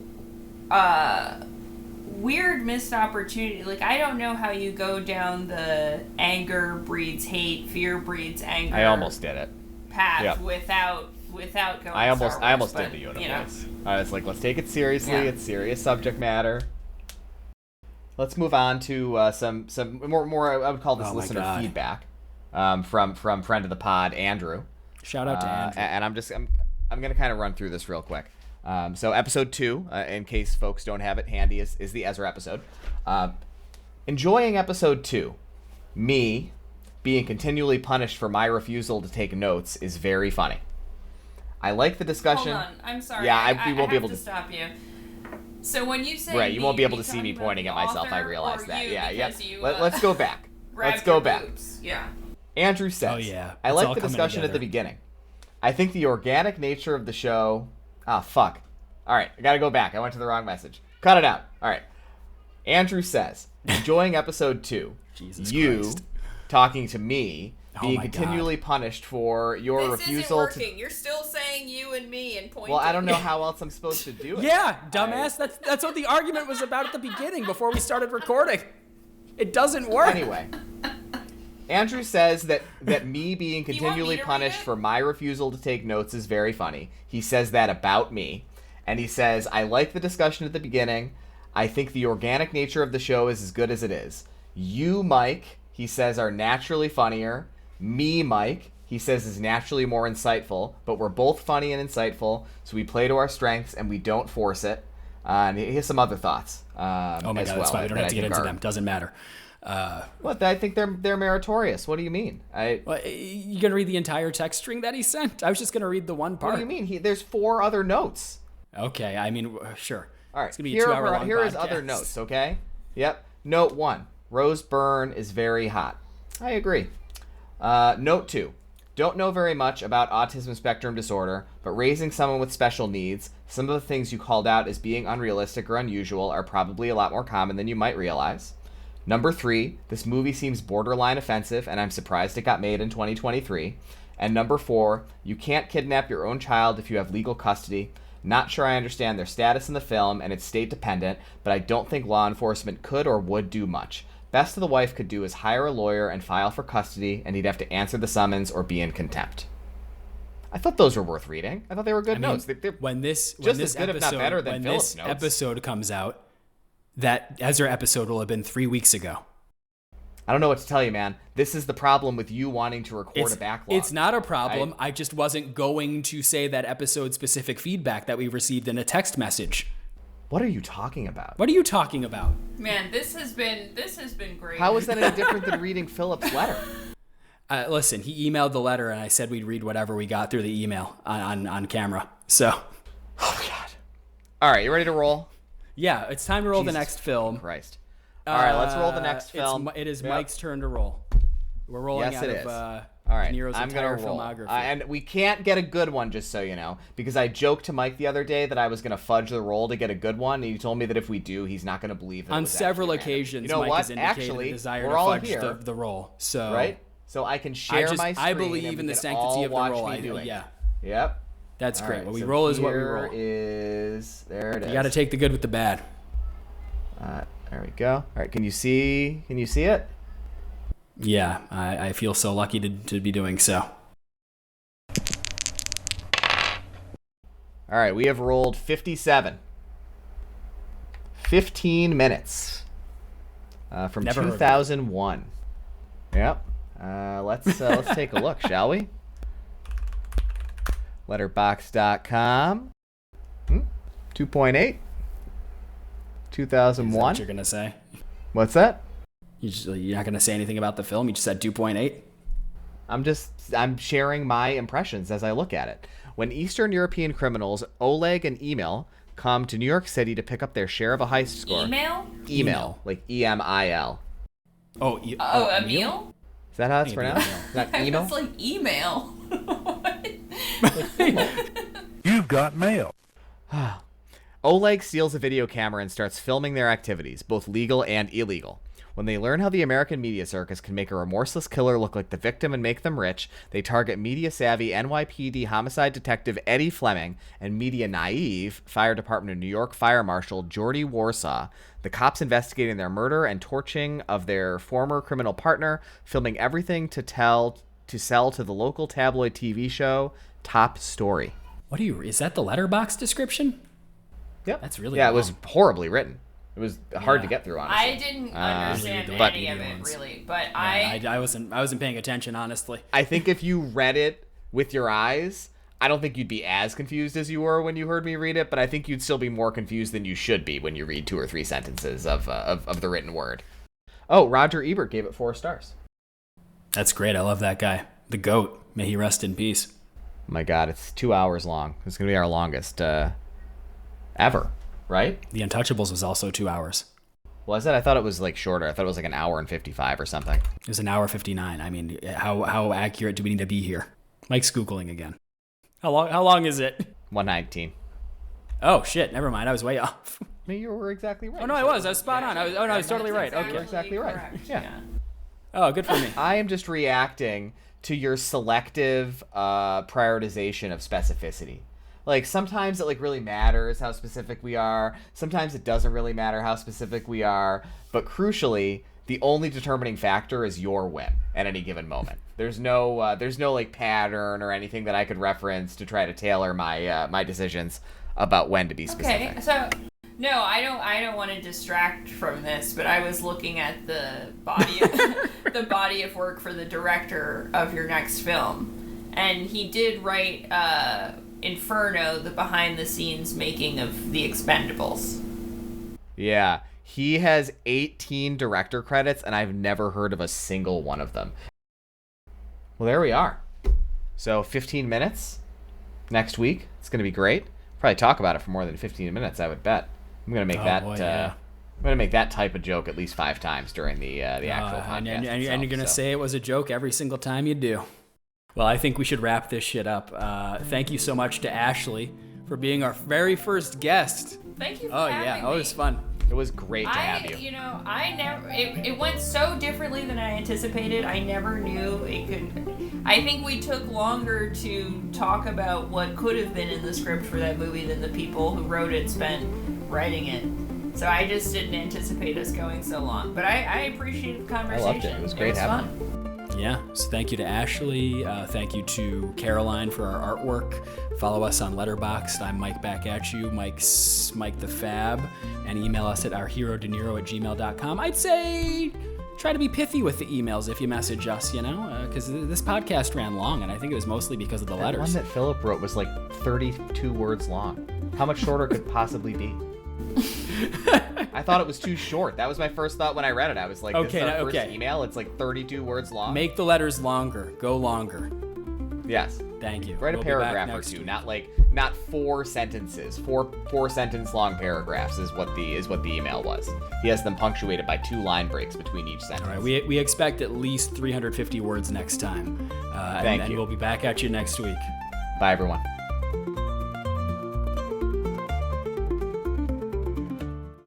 weird missed opportunity. Like, I don't know how you go down the anger breeds hate, fear breeds anger. I almost did it. Path without going. I almost did the Yoda voice. I was like, let's take it seriously. Yeah. It's serious subject matter. Let's move on to some more. I would call this listener feedback from friend of the pod, Andrew. Shout out to Andrew. And I'm gonna kind of run through this real quick. So episode 2, in case folks don't have it handy, is the Ezra episode. Enjoying episode 2. Me being continually punished for my refusal to take notes is very funny. I like the discussion. Hold on, I'm sorry. Yeah, we won't be able to stop you. So when you say right, you won't be able to see me pointing at myself. I realize that. Yeah. Let's go back. Let's go back. Boobs. Yeah. Andrew says, "Oh yeah, I like the discussion at the beginning. I think the organic nature of the show. Ah, fuck. All right, I gotta go back. I went to the wrong message. Cut it out. All right. Andrew says, enjoying episode 2. Jesus you Christ. Talking to me." Being continually punished for your refusal isn't working. You're still saying you and me and pointing. Well, I don't know how else I'm supposed to do it. Yeah, dumbass. That's what the argument was about at the beginning before we started recording. It doesn't work. Anyway, Andrew says that me being continually punished for my refusal to take notes is very funny. He says that about me. And he says, I like the discussion at the beginning. I think the organic nature of the show is as good as it is. You, Mike, he says, are naturally funnier. Me, Mike, he says, is naturally more insightful, but we're both funny and insightful, so we play to our strengths and we don't force it. And he has some other thoughts. Oh my God, that's fine. We don't have to get into them. Doesn't matter. What? I think they're meritorious. What do you mean? You gonna read the entire text string that he sent? I was just gonna read the one part. What do you mean? There's 4 other notes. Okay, I mean, sure. All right, it's gonna be a 2-hour long here podcast. Is other notes. Okay. Yep. Note 1: Rose Byrne is very hot. I agree. Note 2: Don't know very much about autism spectrum disorder, but raising someone with special needs, some of the things you called out as being unrealistic or unusual are probably a lot more common than you might realize. Number 3: This movie seems borderline offensive, and I'm surprised it got made in 2023. And number 4: You can't kidnap your own child if you have legal custody. Not sure I understand their status in the film, and it's state dependent, but I don't think law enforcement could or would do much. Best the wife could do is hire a lawyer and file for custody, and he'd have to answer the summons or be in contempt. I thought those were worth reading. I thought they were good notes. They're when this just as good, if not better, than Philip's notes. When this episode comes out, that Ezra episode will have been 3 weeks ago. I don't know what to tell you, man. This is the problem with you wanting to record a backlog. It's not a problem. I just wasn't going to say that episode-specific feedback that we received in a text message. What are you talking about? What are you talking about? Man, this has been great. How is that any different than reading Philip's letter? Listen, he emailed the letter, and I said we'd read whatever we got through the email on camera. So, oh God! All right, you ready to roll? Yeah, it's time to roll the next film. Christ! All right, let's roll the next film. It is Mike's turn to roll. We're rolling out of all right, De Niro's entire filmography. And we can't get a good one, just so you know, because I joked to Mike the other day that I was going to fudge the roll to get a good one, and he told me that if we do, he's not going to believe it. On several occasions, you know Mike has indicated a desire to fudge the roll. So, right? So I can share my screen. I believe in the sanctity of the roll. Yeah. Yep. That's great. What we roll is what we roll. There it is. You got to take the good with the bad. There we go. All right, can you see it? Yeah, I feel so lucky to be doing so. All right, we have rolled 57. 15 minutes from Never heard of it. 2001. Yep. Let's take a look, shall we? Letterboxd.com. 2.8. 2001. Is that what you're gonna say? What's that? You're not gonna say anything about the film. You just said 2.8. I'm sharing my impressions as I look at it. When Eastern European criminals Oleg and Emil come to New York City to pick up their share of a heist score. Emil, like EMIL. Oh, Emil? Is that how it's pronounced? Not Emil? It's like email. You've got mail. Oleg steals a video camera and starts filming their activities, both legal and illegal. When they learn how the American media circus can make a remorseless killer look like the victim and make them rich, they target media-savvy NYPD homicide detective Eddie Fleming and media-naive Fire Department of New York Fire Marshal Jordy Warsaw, the cops investigating their murder and torching of their former criminal partner, filming everything to sell to the local tabloid TV show Top Story. Is that the letterbox description? Yep. That's really Yeah, long. it was horribly written. It was hard to get through, honestly. I didn't understand but- any of it, really. But I wasn't paying attention, honestly. I think if you read it with your eyes, I don't think you'd be as confused as you were when you heard me read it, but I think you'd still be more confused than you should be when you read 2 or 3 sentences of the written word. Oh, Roger Ebert gave it 4 stars. That's great. I love that guy. The GOAT. May he rest in peace. My God, it's 2 hours long. It's going to be our longest ever, right? The Untouchables was also 2 hours. Was it? I thought it was like shorter. I thought it was like an hour and 55 or something. It was an hour 59. I mean, how accurate do we need to be here? Mike's Googling again. How long is it? 119. Oh, shit. Never mind. I was way off. I mean, you were exactly right. Oh, no, I was spot on. I was totally right. Okay. You're exactly right. correct, Yeah. Oh, good for me. I am just reacting to your selective prioritization of specificity. Like, sometimes it, like, really matters how specific we are. Sometimes it doesn't really matter how specific we are. But crucially, the only determining factor is your whim at any given moment. There's no like, pattern or anything that I could reference to try to tailor my my decisions about when to be specific. Okay, so no, I don't want to distract from this, but I was looking at the body of work for the director of your next film, and he did write Inferno, the behind the scenes making of The Expendables. Yeah, he has 18 director credits, and I've never heard of a single one of them. Well, there we are. So 15 minutes next week. It's going to be great. Probably talk about it for more than 15 minutes, I would bet. I'm going to make I'm going to make that type of joke at least 5 times during the actual podcast. And you're going to say it was a joke every single time you do. Well, I think we should wrap this shit up. Thank you so much to Ashley for being our very first guest. Thank you for Oh, having yeah. me. Oh, it was fun. It was great to have you. You know, it went so differently than I anticipated. I never knew it could. I think we took longer to talk about what could have been in the script for that movie than the people who wrote it spent writing it. So I just didn't anticipate us going so long. But I appreciated the conversation. I loved it. It was great having you. Yeah, so thank you to Ashley. Thank you to Caroline for our artwork. Follow us on Letterboxd. I'm Mike back at you, Mike's Mike the Fab, and email us at ourherodeniro@gmail.com. I'd say try to be pithy with the emails if you message us, because this podcast ran long, and I think it was mostly because of the letters. The one that Philip wrote was like 32 words long. How much shorter could it possibly be? I thought it was too short. That was my first thought when I read it. I was like, this is our first email. It's like 32 words long. Make the letters longer. Go longer. Yes. Thank you. Write a paragraph or two, not 4 sentences. Four sentence long paragraphs is what the email was. He has them punctuated by 2 line breaks between each sentence. All right, we expect at least 350 words next time. Thank you. And we'll be back at you next week. Bye, everyone.